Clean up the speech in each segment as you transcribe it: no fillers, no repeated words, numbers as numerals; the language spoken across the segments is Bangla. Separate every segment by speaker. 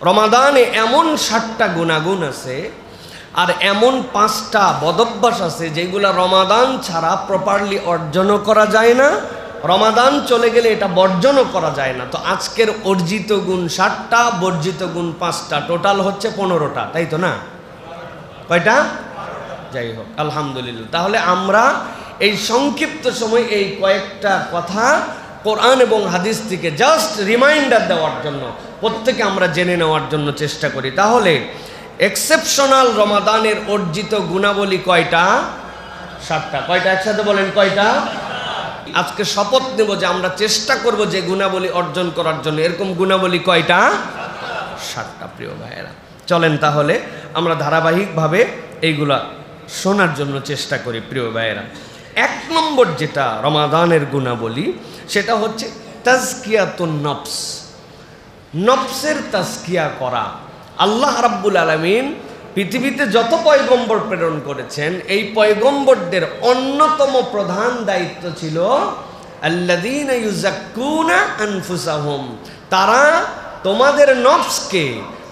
Speaker 1: রমাদানে এমন 60টা গুণাগুণ আছে আর এমন 5টা বদভ্যাস আছে যেগুলা রমাদান ছাড়া প্রপারলি অর্জনও করা যায় না, রমাদান চলে গেলে এটা বর্জনও করা যায় না। তো আজকের অর্জিত গুণ 60টা, বর্জিত গুণ 5টা, টোটাল হচ্ছে 15টা, তাই তো না? কয়টা? যাই হোক, আলহামদুলিল্লাহ। তাহলে আমরা এই সংক্ষিপ্ত সময় এই কয়েকটা কথা কোরআন এবং হাদিস থেকে জাস্ট রিমাইন্ডার দেওয়ার জন্য, প্রত্যেকে আমরা জেনে নেওয়ার জন্য চেষ্টা করি। তাহলে এক্সেপশনাল রমাদানের অর্জিত গুণাবলী কয়টা? 7টা। কয়টা? একসাথে বলেন, কয়টা? আজকে শপথ নেব যে আমরা চেষ্টা করব যে গুণাবলী অর্জন করার জন্য। এরকম গুণাবলী কয়টা? 7টা। প্রিয় ভাইয়েরা, চলেন তাহলে আমরা ধারাবাহিকভাবে এইগুলা শোনার জন্য চেষ্টা করি। প্রিয় ভাইয়েরা, 1 নম্বর যেটা রমাদানের গুণাবলী সেটা হচ্ছে তাজকিয়াতুন নফস, নফসের তাজকিয়া করা। আল্লাহ রাব্বুল আলামিন পৃথিবীতে যত পয়গম্বর প্রেরণ করেছেন, এই পয়গম্বরদের অন্যতম প্রধান দায়িত্ব ছিল আল্লাযীনা ইউযাক্কুনা আনফুসাহুম, তারা তোমাদের নফসকে,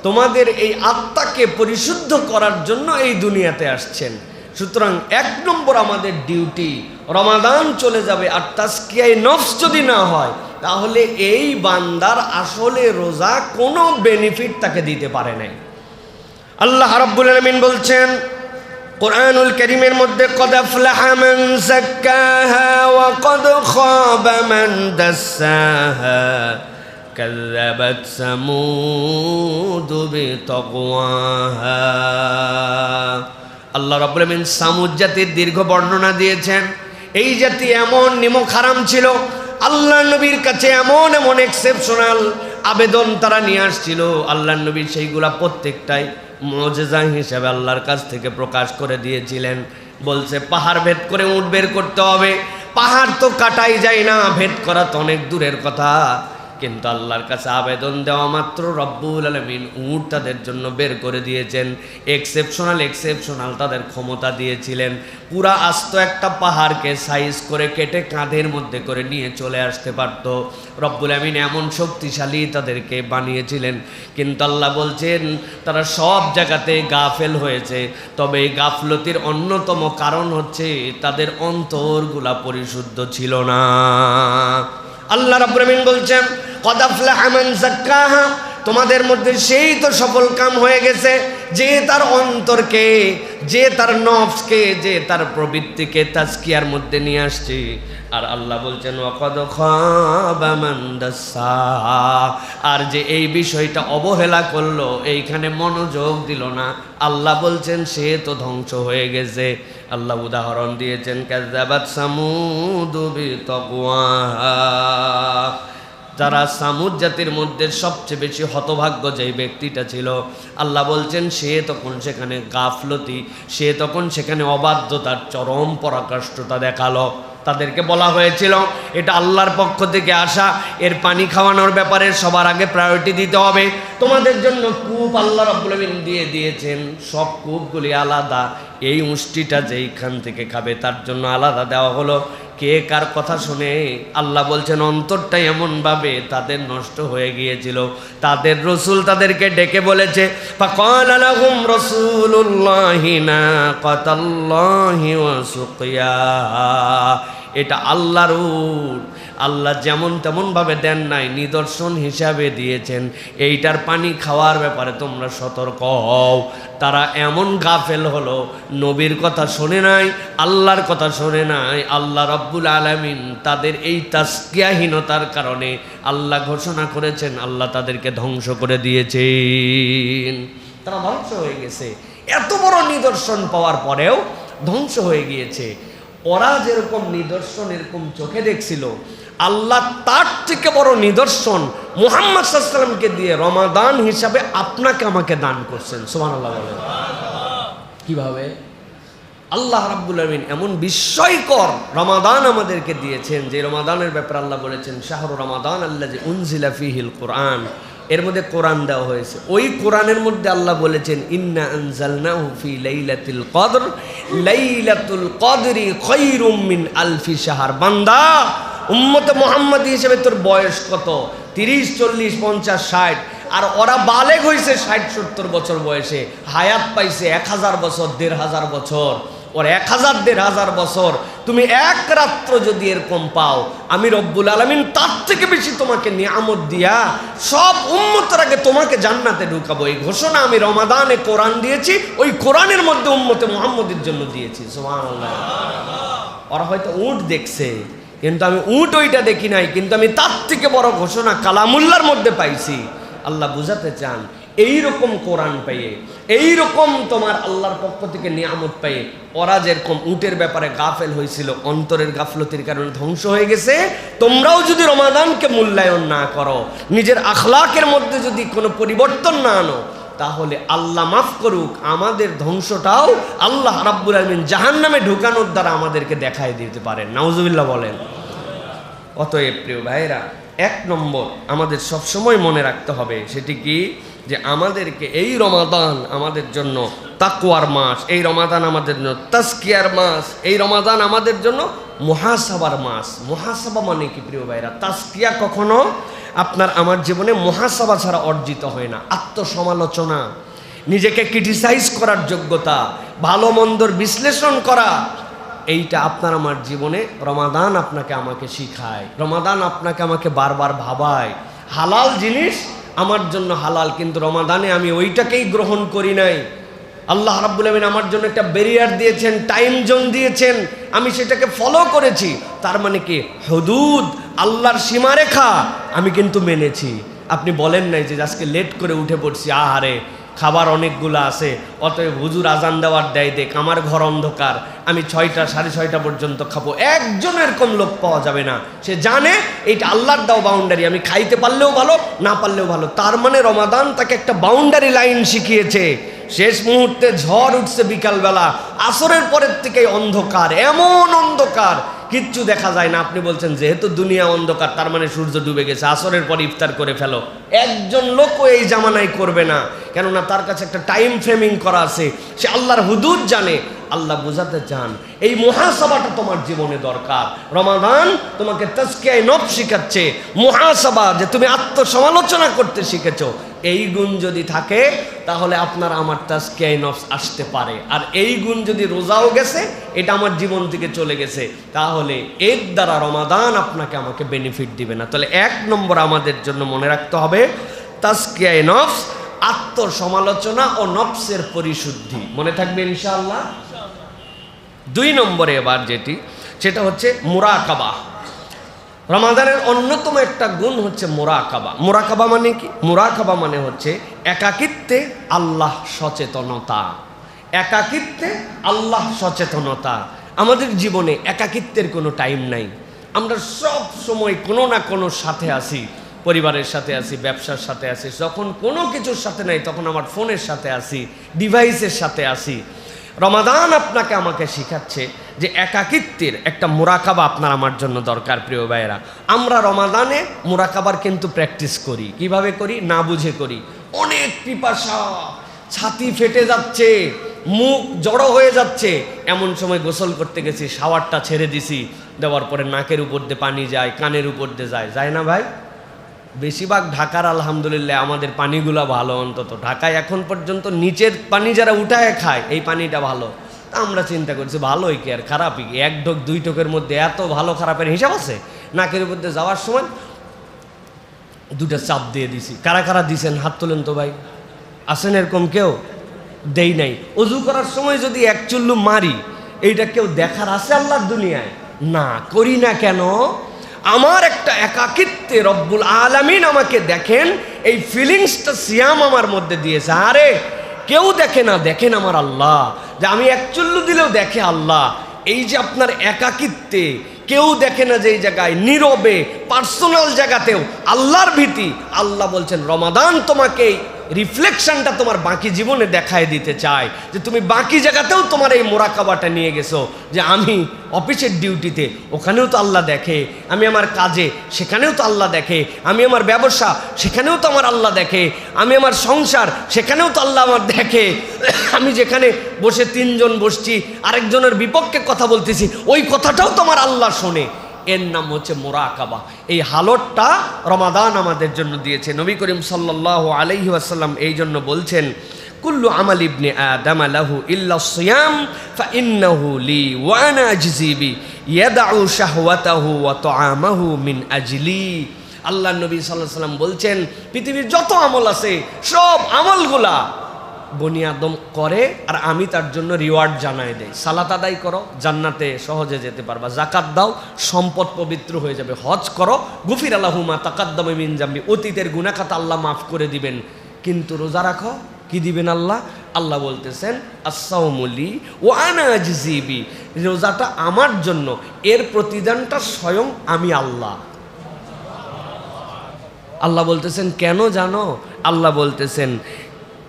Speaker 1: তোমাদের এই আত্মাকে পরিশুদ্ধ করার জন্য এই দুনিয়াতে আসছেন। সুতরাং 1 নম্বর আমাদের ডিউটি, রমাদান চলে যাবে আর তাজকিয়ায়ে নফস যদি না হয় তাহলে এই বান্দার আসলে রোজা কোনো বেনিফিট তাকে দিতে পারে নাই। আল্লাহ রাব্বুল আলামিন বলছেন কোরআনুল কারীমের মধ্যে, কদ আফলাহা মান যাক্কাহা ওয়া কদ খাবা মান দাসসাহা কাযাবাত সামুদ বিতাকওয়াহা। আল্লাহ রাব্বুল আলামিন সামুদ জাতির দীর্ঘ বর্ণনা দিয়েছেন। এই জাতি এমন নিমক হারাম ছিল, আল্লাহ নবীর কাছে এমন এমন এক্সেপশনাল আবেদন তারা নিয়ে আসছিল। আল্লাহ নবী সেইগুলা প্রত্যেকটাই মুজিজা হিসেবে আল্লাহর কাছ থেকে প্রকাশ করে দিয়েছিলেন। বলছে পাহাড় ভেদ করে উট বের করতে হবে। পাহাড় তো কাটাই যায় না, ভেদ করা তো অনেক দূরের কথা। কিন্তু আল্লাহর কাছে আবেদন দেওয়া মাত্র রব্বুল আলামিন উট তাদের জন্য বের করে দিয়েছেন। এক্সেপশনাল তাদের ক্ষমতা দিয়েছিলেন। পুরা আস্ত একটা পাহাড়কে সাইজ করে কেটে কাঁধের মধ্যে করে নিয়ে চলে আসতে পারত। রব্বুল আলামিন এমন শক্তিশালী তাদেরকে বানিয়েছিলেন। কিন্তু আল্লাহ বলছেন তারা সব জায়গাতে গাফেল হয়েছে। তবে এই গাফলতির অন্যতম কারণ হচ্ছে তাদের অন্তরগুলা পরিশুদ্ধ ছিল না। আল্লাহ রাব্বুল আলামিন বলছেন কদ আফলাহা মান যাক্কাহা, তোমাদের মধ্যে সেই তো সফল কাম হয়ে গেছে যে তার অন্তরকে, যে তার নফসকে, যে তার প্রবৃত্তিকে তাজকিয়ার মধ্যে নিয়ে আসছে। আর আল্লাহ বলছেন ওয়া কদ খাবা মান দাসসাহা, আর যে এই বিষয়টা অবহেলা করলো, এইখানে মনোযোগ দিল না, আল্লাহ বলছেন সে তো ধ্বংস হয়ে গেছে। আল্লাহ উদাহরণ দিয়েছেন কাযাবাত সামুদ বিতাকওয়াহা, যারা সামুদ জাতির মধ্যে সবচেয়ে বেশি হতভাগ্য যেই ব্যক্তিটা ছিল, আল্লাহ বলছেন সে তখন সেখানে গাফলতি, সে তখন সেখানে অবাধ্যতার চরম পরাকাষ্ঠতা দেখালো। তাদেরকে বলা হয়েছিল এটা আল্লাহর পক্ষ থেকে আসা, এর পানি খাওয়ানোর ব্যাপারে সবার আগে প্রায়োরিটি দিতে হবে। তোমাদের জন্য কূপ আল্লাহ রাব্বুল আলামিন দিয়ে দিয়েছেন, সব কূপগুলি আলাদা। এই উষ্টিটা যেইখান থেকে খাবে তার জন্য আলাদা দেওয়া হলো। কে কার কথা শুনে? আল্লাহ বলছেন অন্তরটা এমনভাবে তাদের নষ্ট হয়ে গিয়েছিল। তাদের রসুল তাদেরকে ডেকে বলেছে ফাকালা লাহুম রাসূলুল্লাহি নাকাতাল্লাহি ওয়া সুকিয়াহা, এটা আল্লাহর উট, আল্লাহ যেমন তেমনভাবে দেন নাই, নিদর্শন হিসাবে দিয়েছেন। এইটার পানি খাওয়ার ব্যাপারে তোমরা সতর্ক হও। তারা এমন গাফেল হলো, নবীর কথা শোনে নাই, আল্লাহর কথা শোনে নাই। আল্লাহ রাব্বুল আলামিন তাদের এই তাজকিয়াহীনতার কারণে আল্লাহ ঘোষণা করেছেন আল্লাহ তাদেরকে ধ্বংস করে দিয়েছেন। তারা ধ্বংস হয়ে গেছে। এত বড় নিদর্শন পাওয়ার পরেও ধ্বংস হয়ে গিয়েছে। ওরা যেরকম নিদর্শন এরকম চোখে দেখছিল, আল্লাহ তার থেকে বড় নিদর্শন মুহাম্মদ সাল্লাল্লাহু আলাইহি ওয়াসাল্লামকে দিয়ে রমাদান হিসাবে আপনাকে আমাকে দান করছেন। সুবহানাল্লাহ বলেন। কিভাবে? আল্লাহ রাব্বুল আলামিন এমন বিস্ময়কর রমাদান আমাদেরকে দিয়েছেন যে রমাদানের ব্যাপারে আল্লাহ বলেছেন শাহরু রমাদান আল্লাযী উনজিলা ফীহিল কুরআন, এর মধ্যে কোরআন দেওয়া হয়েছে। ওই কোরআনের মধ্যে আল্লাহ বলেছেন ইন্না আনজালনাহু ফি লাইলাতুল কদর, লাইলাতুল কদরি খায়রুম মিন আলফি শাহর। বান্দা, উম্মতে মুহাম্মাদী হিসেবে তোর বয়স কত? 30, 40, 50, 60? আর ওরা বালেগ হয়েছে 60-70 বছর বয়সে, হায়াত পাইছে 1000 বছর 1500 বছর। ওর 1000-1500 বছর তুমি এক রাত্র যদি এরকম পাও, আমি রব্বুল আলামিন তার থেকে বেশি তোমাকে নিয়ামত দিয়া সব উম্মতের আগে তোমাকে জান্নাতে ঢুকাবো। এই ঘোষণা আমি রমাদানে কোরআন দিয়েছি, ওই কোরআনের মধ্যে উম্মতে মুহাম্মদের জন্য দিয়েছি। সুবহানাল্লাহ। ওরা হয়তো উট দেখছে, কিন্তু আমি উট ওইটা দেখি নাই, কিন্তু আমি তার থেকে বড় ঘোষণা কালামুল্লাহর মধ্যে পাইছি। আল্লাহ বুঝাতে চান এইরকম কোরআন পেয়ে, এইরকম তোমার আল্লাহর পক্ষ থেকে নিয়ামত পেয়ে ওরা যেরকম উটের ব্যাপারে গাফেল হয়েছিল, অন্তরের গাফলতির কারণে ধ্বংস হয়ে গেছে, তোমরাও যদি রমাদানকে মূল্যায়ন না করো, নিজের আখলাকের মধ্যে যদি কোনো পরিবর্তন না আনো, তাহলে আল্লাহ মাফ করুক আমাদের ধ্বংসটাও আল্লাহ রাব্বুল আলামিন জাহান্নামে ঢুকানোর দ্বারা আমাদেরকে দেখাই দিতে পারেন। নাউজুবিল্লাহ বলেন। অতএব প্রিয় ভাইরা, 1 নম্বর আমাদের সবসময় মনে রাখতে হবে, সেটি কি, যে আমাদেরকে এই রমাদান আমাদের জন্য তাকওয়ার মাস, এই রমাদান আমাদের জন্য তাজকিয়ার মাস, এই রমাদান আমাদের জন্য মুহাসাবার মাস। মুহাসাবা মানে কি প্রিয় ভাইরা? তাজকিয়া কখনো আপনার আমার জীবনে মুহাসাবা ছাড়া অর্জিত হয় না। আত্মসমালোচনা, নিজেকে ক্রিটিসাইজ করার যোগ্যতা, ভালো মন্দর বিশ্লেষণ করা, এইটা আপনার আমার জীবনে রমাদান আপনাকে আমাকে শিখায়। রমাদান আপনাকে আমাকে বারবার ভাবায় হালাল জিনিস আমার জন্য হালাল, কিন্তু রমাদানে আমি ওইটাকেই গ্রহণ করি নাই। আল্লাহ রাব্বুল আলামিন আমার জন্য একটা ব্যারিয়ার দিয়েছেন, টাইম জোন দিয়েছেন, আমি সেটাকে ফলো করেছি। তার মানে কি, হুদুদ আল্লাহর সীমারেখা আমি কিন্তু মেনেছি। আপনি বলেন নাই যে আজকে লেট করে উঠে পড়ছি, আহারে খাবার অনেকগুলো আছে, অতএব হুজুর আজান দেওয়ার দেয় দেখ, আমার ঘর অন্ধকার, আমি 6টা 6:30 পর্যন্ত খাবো। একজন এরকম লোক পাওয়া যাবে না। সে জানে এইটা আল্লাহর দাও বাউন্ডারি, আমি খাইতে পারলেও ভালো, না পারলেও ভালো। তার মানে রমাদান তাকে একটা বাউন্ডারি লাইন শিখিয়েছে। শেষ মুহূর্তে ঝড় উঠছে বিকালবেলা, আসরের পরের থেকে অন্ধকার, এমন অন্ধকার কিচ্ছু দেখা যায় না। আপনি বলছেন যেহেতু দুনিয়া অন্ধকার, তার মানে সূর্য ডুবে গেছে, আসরের পর ইফতার করে ফেলো। একজন লোকও এই জামানায় করবে না, কেননা তার কাছে একটা টাইম ফ্রেমিং করা আছে, সে আল্লাহর হুদুদ জানে। আল্লাহ বুঝাতে চান এই মুহাসাবাটা তোমার জীবনে দরকার। রমাদান তোমাকে তাজকিয়ায়ে নফস শিখাচ্ছে, মুহাসাবা, যে তুমি আত্মসমালোচনা করতে শিখেছো। এই গুণ যদি থাকে তাহলে আপনার আমার তাজকিয়ায়ে নফস আসতে পারে। আর এই গুণ যদি রোজাও গেছে, এটা আমার জীবন থেকে চলে গেছে, তাহলে এর দ্বারা রমাদান আপনাকে আমাকে বেনিফিট দিবে না। তাহলে 1 নম্বর আমাদের জন্য মনে রাখতে হবে তাজকিয়ায়ে নফস, আত্মসমালোচনা ও নফসের পরিশুদ্ধি। মনে থাকবে ইনশাআল্লাহ। 2 নম্বরে এবার যেটি, সেটা হচ্ছে মুরাকাবা। রমাদানের অন্যতম একটা গুণ হচ্ছে মুরাকাবা। মুরাকাবা মানে কি? মুরাকাবা মানে হচ্ছে একাকিত্বে আল্লাহ সচেতনতা। একাকিত্বে আল্লাহ সচেতনতা। আমাদের জীবনে একাকিত্বের কোনো টাইম নাই। আমরা সব সময় কোনো না কোনো সাথে আছি, পরিবারের সাথে আছি, ব্যবসার সাথে আছি, যখন কোনো কিছুর সাথে নাই তখন আমার ফোনের সাথে আছি, ডিভাইসের সাথে আছি। রমাদান আপনাকে আমাকে শিখাচ্ছে যে একাকিত্বের একটা মুরাকাবা আপনার আমার জন্য দরকার। প্রিয় ভাইয়েরা, আমরা রমাদানে মুরাকাবার কিন্তু প্র্যাকটিস করি। কিভাবে করি? না বুঝে করি। অনেক পিপাসা, ছাতি ফেটে যাচ্ছে, মুখ জড়ো হয়ে যাচ্ছে, এমন সময় গোসল করতে গেছি, শাওয়ারটা ছেড়ে দিছি, দেওয়ার পরে নাকের উপর দিয়ে পানি যায়, কানের উপর দিয়ে যায়, যায় না ভাই? বেশিরভাগ ঢাকার আলহামদুলিল্লাহ আমাদের পানিগুলো ভালো। অন্তত ঢাকায় এখন পর্যন্ত নিচের পানি যারা উঠায় খায়, এই পানিটা ভালো। তা আমরা চিন্তা করছি ভালোই কি আর খারাপই কি, 1 ঢোক 2 ঢোকের মধ্যে এত ভালো খারাপের হিসাব আছে? নাকের উপর দিয়ে যাওয়ার সময় 2টা চাপ দিয়ে দিছি। কারা কারা দিছেন হাত তোলেন তো ভাই। আসেন এরকম কেউ? দেই নাই। অজু করার সময় যদি 1 চুল্লু মারি, এইটা কেউ দেখার আছে আল্লাহর দুনিয়ায়? না, করি না কেন? আমার একটা একাকিত্বে রব্বুল আলামিন আমাকে দেখেন, এই ফিলিংসটা সিয়াম আমার মধ্যে দিয়েছে। আরে কেউ দেখে না, দেখেন আমার আল্লাহ। যে আমি 1 চুল্লু দিলেও দেখে আল্লাহ। এই যে আপনার একাকিত্বে কেউ দেখে না, যে এই জায়গায় নীরবে পার্সোনাল জায়গাতেও আল্লাহর ভীতি, আল্লাহ বলছেন রমাদান তোমাকে রিফ্লেকশনটা তোমার বাকি জীবনে দেখায় দিতে চায়, যে তুমি বাকি জায়গাতেও তোমার এই মোরাকাবাটা নিয়ে গেছো। যে আমি অফিসের ডিউটিতে, ওখানেও তো আল্লাহ দেখে, আমি আমার কাজে, সেখানেও তো আল্লাহ দেখে, আমি আমার ব্যবসা, সেখানেও তো আমার আল্লাহ দেখে, আমি আমার সংসার, সেখানেও তো আল্লাহ আমার দেখে, আমি যেখানে বসে 3 জন বসছি, আরেকজনের বিপক্ষে কথা বলতেছি, ওই কথাটাও তো আমার আল্লাহ শোনে। এর নাম হচ্ছে মুরাকাবা। এই হালতটা রমাদান আমাদের জন্য দিয়েছে। নবী করিম সাল্লাল্লাহু আলাইহি ওয়াসাল্লাম এই জন্য বলছেন, কুল্লু আমাল ইবনে আদম লাহু ইল্লা সিয়াম ফাইন্নাহু লি ওয়া আনা আজজি বি ইয়াদউ শাহওয়াতাহু ওয়া তাআমাহু মিন আজলি। আল্লাহ নবী সাল্লাল্লাহু আলাইহি ওয়াসাল্লাম বলছেন, পৃথিবীর যত আমল আছে সব আমলগুলা বনি আদম করে আর আমি তার জন্য রিওয়ার্ড জানাই দেই। সালাত আদায় করো, জান্নাতে সহজে যেতে পারবা। জাকাত দাও, সম্পদ পবিত্র হয়ে যাবে। হজ করো, গুফির লাহু মা তাকাদ্দামা মিন জামবি, অতীতের গুনাহ খাতা আল্লাহ মাফ করে দিবেন। কিন্তু রোজা রাখো, কি দিবেন আল্লাহ? আল্লাহ বলতেছেন আস-সাওমু লি ওয়া আনা আজজি বি, রোজাটা আমার জন্য, এর প্রতিদানটা স্বয়ং আমি আল্লাহ। আল্লাহ বলতেছেন কেন জানো? আল্লাহ বলতেছেন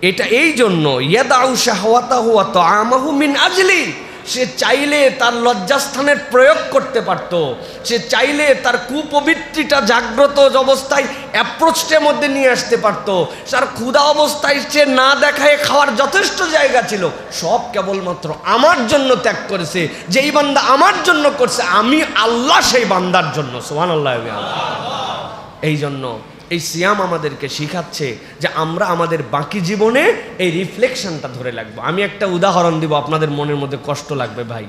Speaker 1: এটা এই জন্য, ইয়াদাউ শাহওয়াতাহু ওয়া তাআমাহু মিন আজলি, সে চাইলে তার লজ্জাস্থানের প্রয়োগ করতে পারত, সে চাইলে তার কুপবিত্রিটা জাগ্রত অবস্থায় অ্যাপ্রোচের মধ্যে নিয়ে আসতে পারত, তার ক্ষুধা অবস্থায় সে না দেখায় খাওয়ার যথেষ্ট জায়গা ছিল, সব কেবলমাত্র আমার জন্য ত্যাগ করেছে। যেই বান্দা আমার জন্য করছে, আমি আল্লাহ সেই বান্দার জন্য। সুবহানাল্লাহ। এই জন্য এই সিয়াম আমাদেরকে শিখাচ্ছে যে আমরা আমাদের বাকি জীবনে এই রিফ্লেকশনটা ধরে রাখবো। আমি একটা উদাহরণ দিব, আপনাদের মনের মধ্যে কষ্ট লাগবে ভাই।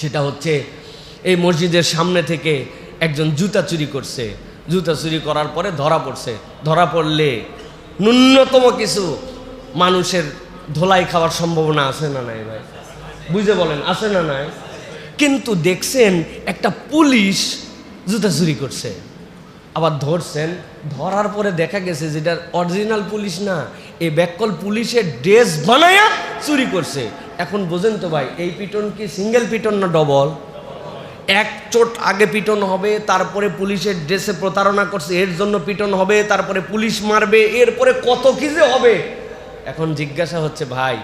Speaker 1: সেটা হচ্ছে, এই মসজিদের সামনে থেকে একজন জুতা চুরি করছে। জুতা চুরি করার পরে ধরা পড়ছে। ধরা পড়লে ন্যূনতম কিছু মানুষের ধোলাই খাওয়ার সম্ভাবনা আছে না নাই ভাই? বুঝে বলেন, আছে না নাই? কিন্তু দেখছেন একটা পুলিশ জুতা চুরি করছে, আবার ধরছেন। ধরার পরে দেখা গেছে যেটা অরিজিনাল পুলিশ না, এই ব্যাককল পুলিশের ড্রেস বানায়া চুরি করছে। এখন বোঝেন তো ভাই, এই পিটন কি সিঙ্গেল পিটন না ডবল? এক চোট আগে পিটন হবে, তারপরে পুলিশের ড্রেসে প্রতারণা করছে এর জন্য পিটন হবে, তারপরে পুলিশ মারবে, এরপরে কত কি যে হবে। এখন জিজ্ঞাসা হচ্ছে ভাই,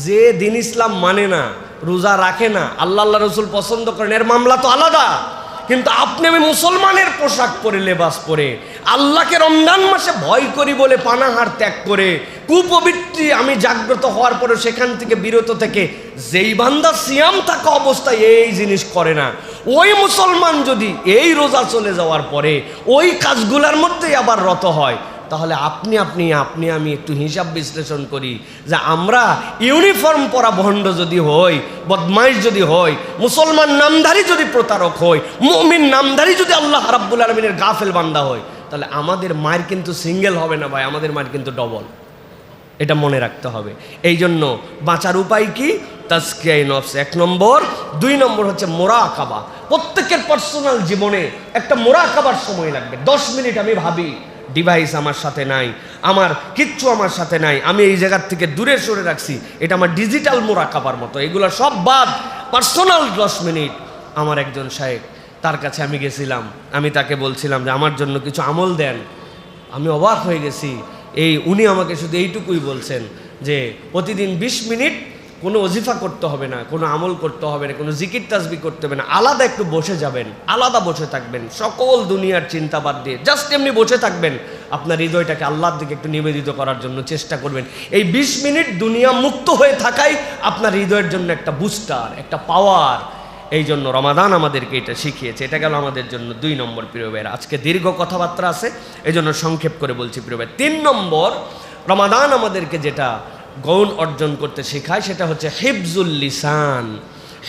Speaker 1: যে দিন ইসলাম মানে না, রোজা রাখে না, আল্লাহ রসুল পছন্দ করেন, এর মামলা তো আলাদা। কিন্তু আপনি আমি মুসলমানের পোশাক পরে, লেবাস পরে, আল্লাহকে রমজান মাসে ভয় করি বলে পানাহার ত্যাগ করে, কুপবিত্রি আমি জাগ্রত হওয়ার পরে সেখান থেকে বিরত থেকে যেই বান্দা সিয়াম থাকা অবস্থায় এই জিনিস করে না, ওই মুসলমান যদি এই রোজা চলে যাওয়ার পরে ওই কাজগুলোর মধ্যেই আবার রত হয়, তাহলে আপনি আমি একটু হিসাব বিশ্লেষণ করি যে আমরা ইউনিফর্ম পরা ভণ্ড যদি হই, বদমাইশ যদি হই, মুসলমান নামধারী যদি প্রতারক হই, মুমিন নামধারী যদি আল্লাহ রাব্বুল আলামিনের গাফেল বান্দা হই, তাহলে আমাদের মায়ের কিন্তু সিঙ্গেল হবে না ভাই, আমাদের মায়ের কিন্তু ডবল। এটা মনে রাখতে হবে। এই জন্য বাঁচার উপায় কি? তাজকিয়ায়ে নফস 1 নম্বর। 2 নম্বর হচ্ছে মুরাকাবা। প্রত্যেকের পার্সোনাল জীবনে একটা মুরাকাবার সময় লাগবে। 10 মিনিট আমি ভাবি, ডিভাইস আমার সাথে নাই, আমার কিচ্ছু আমার সাথে নাই, আমি এই জায়গার থেকে দূরে সরে রাখছি, এটা আমার ডিজিটাল মুরাকাবার মতো। এগুলো সব বাদ, পার্সোনাল 10 মিনিট। আমার একজন শায়েখ, তার কাছে আমি গেছিলাম, আমি তাকে বলছিলাম যে আমার জন্য কিছু আমল দেন। আমি অবাক হয়ে গেছি, উনি আমাকে শুধু এইটুকুই বলছেন যে প্রতিদিন 20 মিনিট কোনো ওজিফা করতে হবে না, কোনো আমল করতে হবে না, কোনো জিকির তাসবিহ করতে হবে না, আলাদা একটু বসে যাবেন, আলাদা বসে থাকবেন, সকল দুনিয়ার চিন্তা বাদ দিয়ে জাস্ট এমনি বসে থাকবেন, আপনার হৃদয়টাকে আল্লাহর দিকে একটু নিবেদিত করার জন্য চেষ্টা করবেন। এই 20 মিনিট দুনিয়া মুক্ত হয়ে থাকাই আপনার হৃদয়ের জন্য একটা বুস্টার, একটা পাওয়ার। এই জন্য রমাদান আমাদেরকে এটা শিখিয়েছে। এটা গেল আমাদের জন্য 2 নম্বর। প্রিয় ভাইয়েরা, আজকে দীর্ঘ কথাবার্তা আছে, এই জন্য সংক্ষেপ করে বলছি প্রিয় ভাই। 3 নম্বর, রমাদান আমাদেরকে যেটা গৌণ অর্জন করতে শেখায় সেটা হচ্ছে হিফজুল লিসান।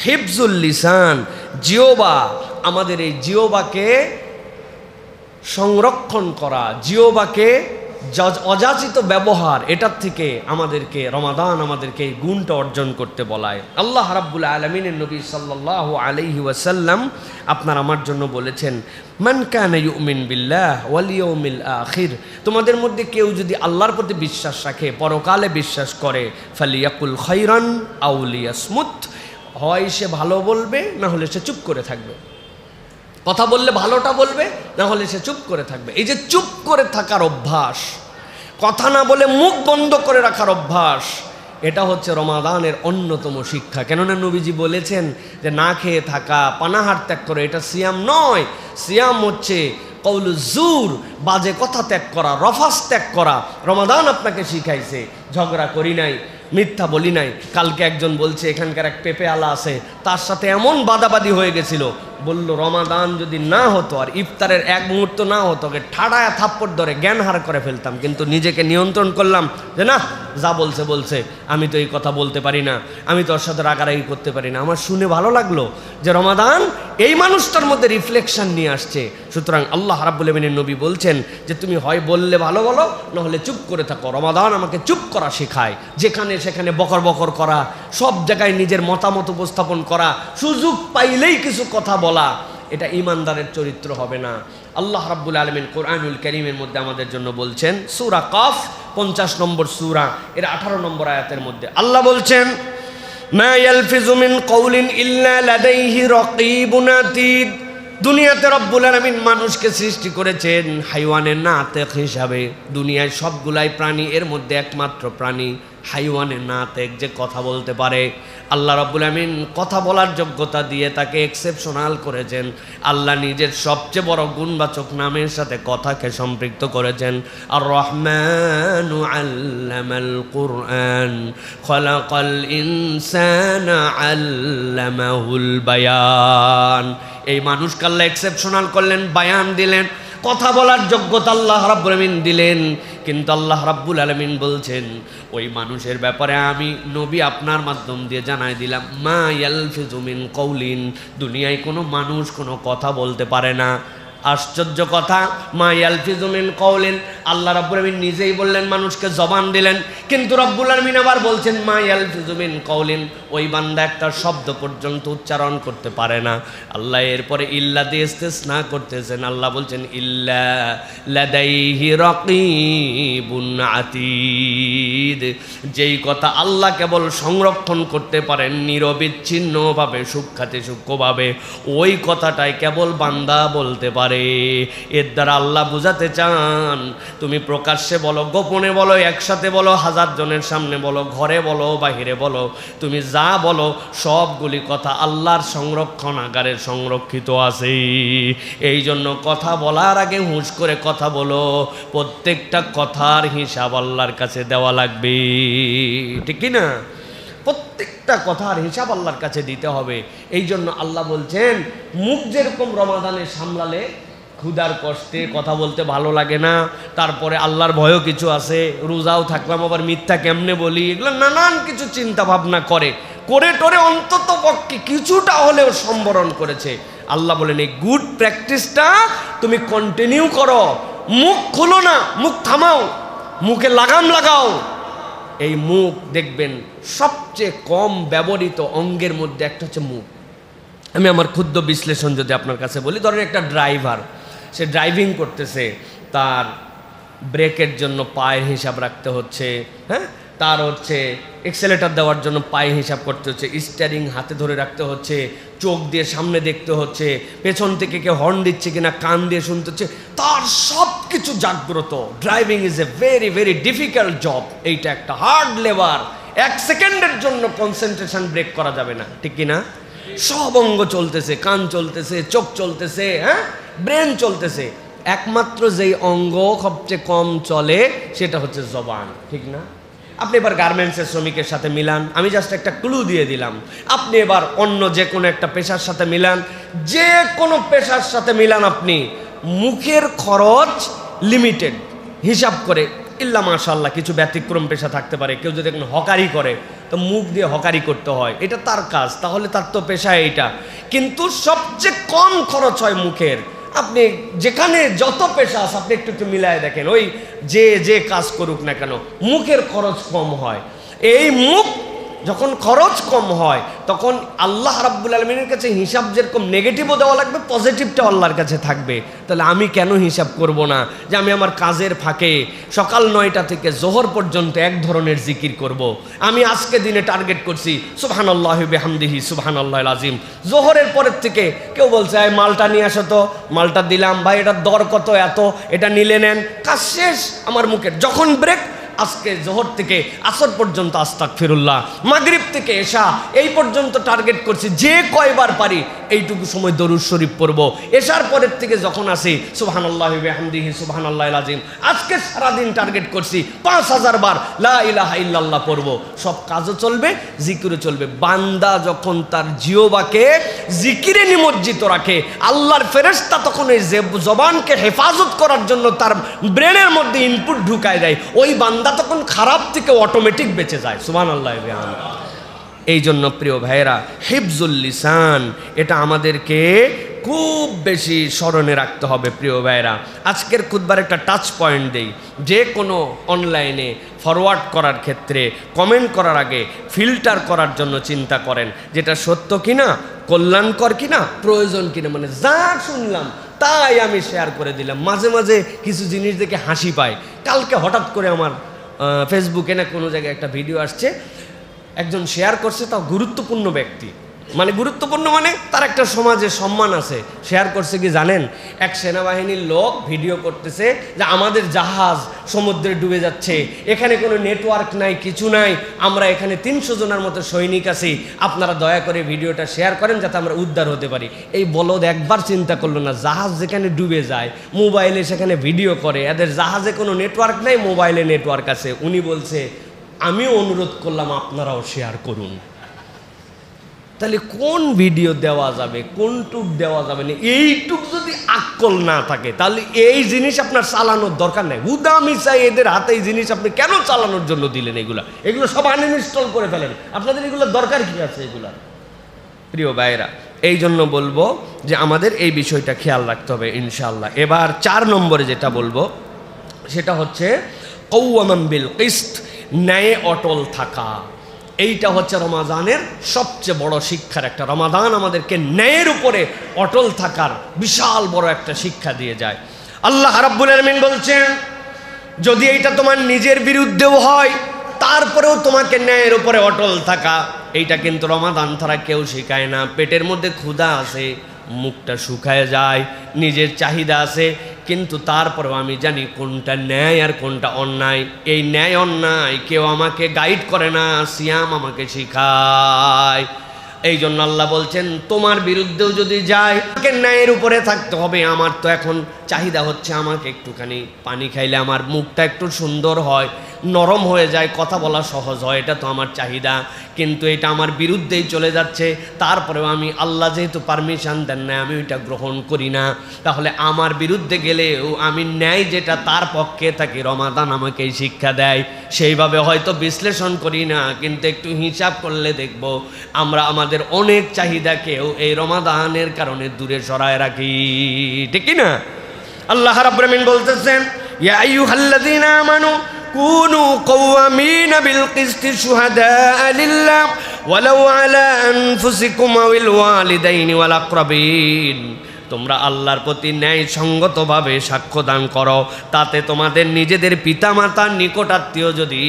Speaker 1: হিফজুল লিসান, জিওবা, আমাদের এই জিওবাকে সংরক্ষণ করা, জিওবাকে অযাচিত ব্যবহার, এটার থেকে আমাদেরকে রমাদান আমাদেরকে এই গুণটা অর্জন করতে বলায়। আল্লাহ রাব্বুল আলামিনের নবী সাল্লাল্লাহু আলাইহি ওয়াসাল্লাম আপনার আমার জন্য বলেছেন, মান কানা ইউমিন বিল্লাহ ওয়াল ইয়াউমিল আখির, তোমাদের মধ্যে কেউ যদি আল্লাহর প্রতি বিশ্বাস রাখে, পরকালে বিশ্বাস করে, ফালিয়াকুল খায়রান আও লিয়াসমুত, হয় সে ভালো বলবে, না হলে সে চুপ করে থাকবে। কথা বললে ভালোটা বলবে, না হলে সে চুপ করে থাকবে। এই যে চুপ করে থাকার অভ্যাস, কথা না বলে মুখ বন্ধ করে রাখার অভ্যাস, এটা হচ্ছে রমাদানের অন্যতম শিক্ষা। কেননা নবীজি বলেছেন যে না খেয়ে থাকা, পানাহার ত্যাগ করে, এটা সিয়াম নয়। সিয়াম হচ্ছে কওলু জুর, বাজে কথা ত্যাগ করা, রফাস ত্যাগ করা। রমাদান আপনাকে শিখাইছে ঝগড়া করি নাই, মিথ্যা বলি নাই। কালকে একজন বলছে এখানকার এক পেঁপে আলা আছে, তার সাথে এমন বাদাবাদি হয়ে গেছিল, বলল রমাদান যদি না হতো আর ইফতারের এক মুহূর্ত না হতো, ওকে ঠাড়ায় থাপ্পড় ধরে জ্ঞান হার করে ফেলতাম, কিন্তু নিজেকে নিয়ন্ত্রণ করলাম যে না, যা বলছে বলছে, আমি তো এই কথা বলতে পারি না, আমি তো ওর সাথে রাগারাগি করতে পারি না। আমার শুনে ভালো লাগলো যে রমাদান এই মানুষটার মধ্যে রিফ্লেকশন নিয়ে আসছে। সুতরাং আল্লাহ রাব্বুল আমিনের নবী বলছেন যে তুমি হয় বললে ভালো বলো, না হলে চুপ করে থাকো। রমাদান আমাকে চুপ করা শেখায়, যেখানে সেখানে বকর বকর করা, সব জায়গায় নিজের মতামত উপস্থাপন করা, সুযোগ পাইলেই কিছু কথা বলা, এটা ঈমানদারের চরিত্র হবে না। আল্লাহ রাব্বুল আলামিন কোরআনুল কারীমের মধ্যে আমাদের জন্য বলছেন, সূরা কফ 50 নম্বর সূরা এর 18 নম্বর আয়াতের মধ্যে আল্লাহ বলছেন, মা ইয়ালফিজু মিন কওলিন ইল্লা লাদাইহি রাকীবুন আতীদ। দুনিয়াতে রব্বুল আলামিন মানুষকে সৃষ্টি করেছেন হাইওয়ানের নাতেক হিসাবে। দুনিয়ায় সবগুলাই প্রাণী, এর মধ্যে একমাত্র প্রাণী হাইওয়ানের নাতেক, যে কথা বলতে পারে। আল্লাহ রাব্বুল আমিন কথা বলার যোগ্যতা দিয়ে তাকে এক্সেপশনাল করেছেন। আল্লাহ নিজের সবচেয়ে বড় গুণবাচক নামের সাথে কথাকে সম্পৃক্ত করেছেন। আর রহমানু আল্লামাল কুরআন খলাকাল ইনসানা আল্লামাহুল বায়ান। এই মানুষকে আল্লাহ এক্সেপশনাল করলেন, বায়ান দিলেন, কথা বলার যোগ্যতা আল্লাহ রাব্বুল আলামিন দিলেন। কিন্তু আল্লাহ রাব্বুল আলামিন বলছেন ওই মানুষের ব্যাপারে আমি নবী আপনার মাধ্যম দিয়ে জানাই দিলাম, মা ইয়ালফিজু মিন কওলিন। দুনিয়ায় কোনো মানুষ কোনো কথা বলতে পারে না। আশ্চর্য কথা, মা ইয়ালফিজু মিন কওলিন, আল্লাহ রাব্বুল আলামিন নিজেই বললেন, মানুষকে জবান দিলেন, কিন্তু রাব্বুল আলামিন আবার বলছেন মা ইয়ালফিজু মিন কওলিন, ওই বান্দা একটা শব্দ পর্যন্ত উচ্চারণ করতে পারে না। আল্লাহ এরপরে ইল্লা দিয়ে ইস্তেসনা করতেছেন। আল্লাহ বলছেন ইল্লা লাদাইহি রাকীবুন আতীদ। যেই কথা আল্লাহ কেবল সংরক্ষণ করতে পারেন নিরবিচ্ছিন্নভাবে, সূক্ষ্মাতি সূক্ষ্মভাবে, ওই কথাটাই কেবল বান্দা বলতে পারে। এর দ্বারা আল্লাহ বুঝাতে চান, তুমি প্রকাশ্যে বলো, গোপনে বলো, একসাথে বলো, 1000 জনের সামনে বলো, ঘরে বলো, বাহিরে বলো, তুমি যা বলো সবগুলি কথা আল্লাহর সংরক্ষণাগারে সংরক্ষিত আছে। এই জন্য কথা বলার আগে হুঁশ করে কথা বলো। প্রত্যেকটা কথার হিসাব আল্লাহর কাছে দেওয়া লাগবে, ঠিক কি না? প্রত্যেকটা কথার হিসাব আল্লাহর কাছে দিতে হবে। এই জন্য আল্লাহ বলছেন, মুখ যেরকম রমাদানে সামলালে, ক্ষুধার কষ্টে কথা বলতে ভালো লাগে না, তারপরে আল্লাহর ভয়ও কিছু আছে, রোজাও থাকলাম আবার মিথ্যা কেমনে বলি, এগুলো নানান কিছু চিন্তা ভাবনা করে টোরে অন্তত পক্ষে কিছুটা হলেও সম্বরণ করেছে। আল্লাহ বলেন এই গুড প্র্যাকটিসটা তুমি কন্টিনিউ করো। মুখ খুলো না, মুখ থামাও, মুখে লাগাম লাগাও। এই মুখ দেখবেন সবচেয়ে কম ব্যবহৃত অঙ্গের মধ্যে একটা হচ্ছে মুখ। আমি আমার ক্ষুদ্র বিশ্লেষণ যদি আপনার কাছে বলি, ধরেন একটা ড্রাইভার, সে ড্রাইভিং করতেছে, তার ব্রেকের জন্য পায়ের হিসাব রাখতে হচ্ছে, হ্যাঁ, তার হচ্ছে এক্সেলেটার দেওয়ার জন্য পায়ে হিসাব করতে হচ্ছে, স্টিয়ারিং হাতে ধরে রাখতে হচ্ছে, চোখ দিয়ে সামনে দেখতে হচ্ছে, পেছন থেকে কেউ হর্ন দিচ্ছে কিনা কান দিয়ে শুনতে হচ্ছে, তার সব কিছু জাগ্রত। Driving is a very very difficult job. এইটা একটা হার্ড লেবার। 1 সেকেন্ডের জন্য কনসেন্ট্রেশন ব্রেক করা যাবে না, ঠিক কিনা? সব অঙ্গ চলতেছে, কান চলতেছে, চোখ চলতেছে, হ্যাঁ, ব্রেন চলতেছে। একমাত্র যেই অঙ্গ সবচেয়ে কম চলে সেটা হচ্ছে জবান, ঠিক না? আপনি এবার গার্মেন্টসের শ্রমিকের সাথে মিলান, আমি জাস্ট একটা ক্লু দিয়ে দিলাম। আপনি এবার অন্য যে কোনো একটা পেশার সাথে মিলান, যে কোনো পেশার সাথে মিলান, আপনি মুখের খরচ লিমিটেড হিসাব করে, ইল্লা মাশাআল্লাহ কিছু ব্যতিক্রম পেশা থাকতে পারে, কেউ যদি এখন হকারি করে তো মুখ দিয়ে হকারি করতে হয়, এটা তার কাজ, তাহলে তার তো পেশা এইটা। কিন্তু সবচেয়ে কম খরচ হয় মুখের। আপনি যেখানে যত পেশা আছে আপনি একটু মিলায় দেখেন, ওই যে কাজ করুক না কেন মুখের খরচ কম হয়। এই মুখ যখন খরচ কম হয় তখন আল্লাহ রাব্বুল আলামিনের কাছে হিসাব যেরকম নেগেটিভও দেওয়া লাগবে, পজিটিভটাও আল্লাহর কাছে থাকবে। তাহলে আমি কেন হিসাব করব না যে আমি আমার কাজের ফাঁকে সকাল 9টা থেকে জোহর পর্যন্ত এক ধরনের জিকির করব। আমি আজকে দিনে টার্গেট করছি সুবহানাল্লাহি বিহামদিহি সুবহানাল্লাহিল আযীম। জোহরের পরের থেকে কেউ বলছে এই মালটা নিয়ে আসো তো, মালটা দিলাম, ভাই এটার দর কত, এত, এটা নিলে নেন, কাজ শেষ আমার মুখের। যখন ব্রেক, আজকে জোহর থেকে আসর পর্যন্ত আস্তাগফিরুল্লাহ, মাগরিব থেকে এশা এই পর্যন্ত টার্গেট করছি, যে কয়বার পারি এইটুকু সময় দরুদ শরীফ পড়বো, এশার পরের থেকে যখন আসি সুবহানাল্লাহি ওয়া বিহামদিহি সুবহানাল্লাহিল আযীম, আজকে সারাদিন টার্গেট করছি 5000 বার লা ইলাহা ইল্লাল্লাহ পড়বো, সব কাজও চলবে, জিকিরও চলবে। বান্দা যখন তার জিহ্বাকে জিকিরে নিমজ্জিত রাখে, আল্লাহর ফেরেশতা তখন এই জবানকে হেফাজত করার জন্য তার ব্রেনের মধ্যে ইনপুট ঢুকায় দেয়, ওই বান্দা তখন খারাপ থেকে অটোমেটিক বেঁচে যায়। সুবহানাল্লাহি ওয়া বিহামদিহি। এই জন্য প্রিয় ভাইয়েরা, হিফজুল লিসান এটা আমাদেরকে খুব বেশি স্মরণে রাখতে হবে। প্রিয় ভাইয়েরা, আজকের খুতবার একটা টাচ পয়েন্ট দেই। যে কোনো অনলাইনে ফরওয়ার্ড করার ক্ষেত্রে কমেন্ট করার আগে ফিল্টার করার জন্য চিন্তা করেন, যেটা সত্য কিনা, কল্যাণকর কিনা, প্রয়োজন কিনা। মানে যা শুনলাম তাই আমি শেয়ার করে দিলাম। মাঝে মাঝে কিছু জিনিস দেখে হাসি পায়। কালকে হঠাৎ করে আমার ফেসবুকে না কোনো জায়গায় একটা ভিডিও আসছে, একজন শেয়ার করছে, তাও গুরুত্বপূর্ণ ব্যক্তি, মানে গুরুত্বপূর্ণ মানে তার একটা সমাজে সম্মান আছে। শেয়ার করছে কি জানেন, এক সেনাবাহিনীর লোক ভিডিও করতেছে যে আমাদের জাহাজ সমুদ্রে ডুবে যাচ্ছে, এখানে কোনো নেটওয়ার্ক নাই, কিছু নাই, আমরা এখানে 300 জনের মতো সৈনিক আছি, আপনারা দয়া করে ভিডিওটা শেয়ার করেন যাতে আমরা উদ্ধার হতে পারি। এই বলদ একবার চিন্তা করলো না, জাহাজ যেখানে ডুবে যায় মোবাইলে সেখানে ভিডিও করে, এদের জাহাজে কোনো নেটওয়ার্ক নাই, মোবাইলে নেটওয়ার্ক আছে। উনি বলছে আমিও অনুরোধ করলাম আপনারাও শেয়ার করুন। তাহলে কোন ভিডিও দেওয়া যাবে, কোনটুক দেওয়া যাবে না, এইটুক যদি আক্কল না থাকে তাহলে এই জিনিস আপনার চালানোর দরকার নেই। হুদামি চাই এদের হাতে এই জিনিস আপনি কেন চালানোর জন্য দিলেন? এগুলো সব আনইনস্টল করে ফেলেন, আপনাদের এগুলো দরকার কি আছে এগুলা? প্রিয় ভাইরা, এই জন্য বলবো যে আমাদের এই বিষয়টা খেয়াল রাখতে হবে ইনশাআল্লাহ। এবার 4 নম্বরে যেটা বলবো সেটা হচ্ছে কওয়ামান বিল কিসত, ন্যায়ে অটল থাকা। এইটা হচ্ছে রমাদানের সবচেয়ে বড় শিক্ষার একটা। রমাদান আমাদেরকে ন্যায়ের উপরে অটল থাকার বিশাল বড় একটা শিক্ষা দিয়ে যায়। আল্লাহ রাব্বুল আলামিন বলছেন, যদি এইটা তোমার নিজের বিরুদ্ধেও হয় তারপরেও তোমাকে ন্যায়ের উপরে অটল থাকা। এইটা কিন্তু রমাদান ছাড়া কেউ শেখায় না। পেটের মধ্যে ক্ষুধা আছে, মুখটা শুকায় যায়, নিজের চাহিদা আছে, কিন্তু তারপরেও আমি জানি কোনটা ন্যায় আর কোনটা অন্যায়। এই ন্যায় অন্যায় কেউ আমাকে গাইড করে না, সিয়াম আমাকে শিখায়। এই জন্য আল্লাহ বলছেন তোমার বিরুদ্ধেও যদি যায় আমাকে ন্যায়ের উপরে থাকতে হবে। আমার তো এখন চাহিদা হচ্ছে আমাকে একটুখানি পানি খাইলে আমার মুখটা একটু সুন্দর হয়, নরম হয়ে যায়, কথা বলা সহজ হয়, এটা তো আমার চাহিদা, কিন্তু এটা আমার বিরুদ্ধেই চলে যাচ্ছে। তারপরেও আমি, আল্লাহ যেহেতু পারমিশন দেন না, আমি ওইটা গ্রহণ করি না। তাহলে আমার বিরুদ্ধে গেলেও আমি ন্যায় যেটা তার পক্ষে থাকি। রমাদান আমাকে এই শিক্ষা দেয়। সেইভাবে হয়তো বিশ্লেষণ করি না, কিন্তু একটু হিসাব করলে দেখব আমরা আমাদের অনেক চাহিদাকেও এই রমাদানের কারণে দূরে সরায় রাখি, ঠিক কি না? আল্লাহ রাব্বুল আলামিন বলতেছেন, ইয়া আইয়ুহাল্লাযীনা আমানু কুনু কওয়ামিনা বিল কিসতি শুহাদাআ লিল্লাহ ওয়ালাউ আলা আনফুসিকুম আওয়াল ওয়ালিদাইনি ওয়াল আকরাবিন। তোমরা আল্লাহর প্রতি ন্যায় সঙ্গতভাবে সাক্ষ্য দান করো, তাতে তোমাদের নিজেদের পিতামাতার নিকটাত্মীয় যদি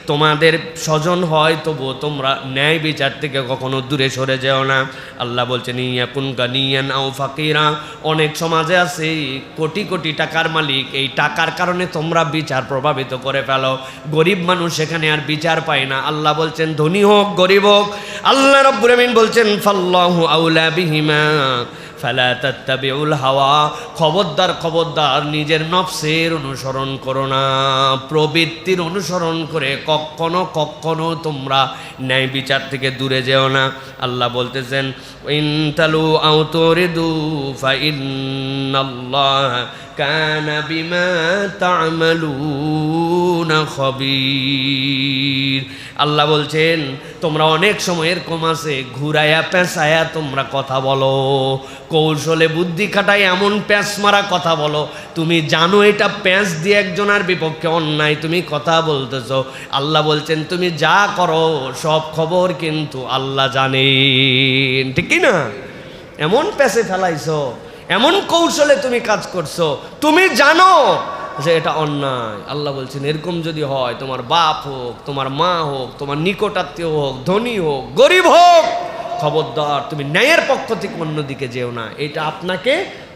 Speaker 1: তোমাদের স্বজন হয় তবুও তোমরা ন্যায় বিচার থেকে কখনো দূরে সরে যেও না। আল্লাহ বলছেন ইয়াকুন গানিয়ান আও ফাকিরা। অনেক সমাজে আছে কোটি কোটি টাকার মালিক, এই টাকার কারণে তোমরা বিচার প্রভাবিত করে ফেলো। গরিব মানুষ সেখানে আর বিচার পায় না। আল্লাহ বলছেন ধনী হোক গরিব হোক, আল্লাহ রাব্বুল আলামিন বলছেন ফাল্লাহু আউলা বিহিমা ফালা তাত্তাবিউল হাওয়া। খবরদার খবরদার নিজের নফসের অনুসরণ করো না, প্রবৃত্তির অনুসরণ করে কখনো কখনো তোমরা ন্যায় বিচার থেকে দূরে যেও না। আল্লাহ বলতেছেন ইন তালু আও তুরিদু ফাইন্নাল্লাহ কানা বিমা তা'মালুনা খবীর। আল্লাহ বলছেন তোমরা অনেক সময় এরকম আছে ঘুরায়া পেঁচায়া তোমরা কথা বলো, কৌশলে বুদ্ধি খাটায় এমন প্যাঁচ মারা কথা বলো, তুমি জানো এটা প্যাঁচ দিয়ে একজনের বিপক্ষে অন্যায়, তুমি কথা বলতেছো। আল্লাহ বলছেন তুমি যা করো সব খবর কিন্তু আল্লাহ জানেন, ঠিক কি না? এমন প্যাঁচে ফেলাইছো, এমন কৌশলে তুমি কাজ করছো, তুমি জানো যে এটা অন্যায়। আল্লাহ বলছেন এরকম যদি হয়, তোমার বাপ হোক, তোমার মা হোক, তোমার নিকটাত্মীয় হোক, ধনী হোক, গরিব হোক, খবরদার তুমি ন্যায়ের পক্ষ থেকে অন্যদিকে যেও না। এটা আপনাকে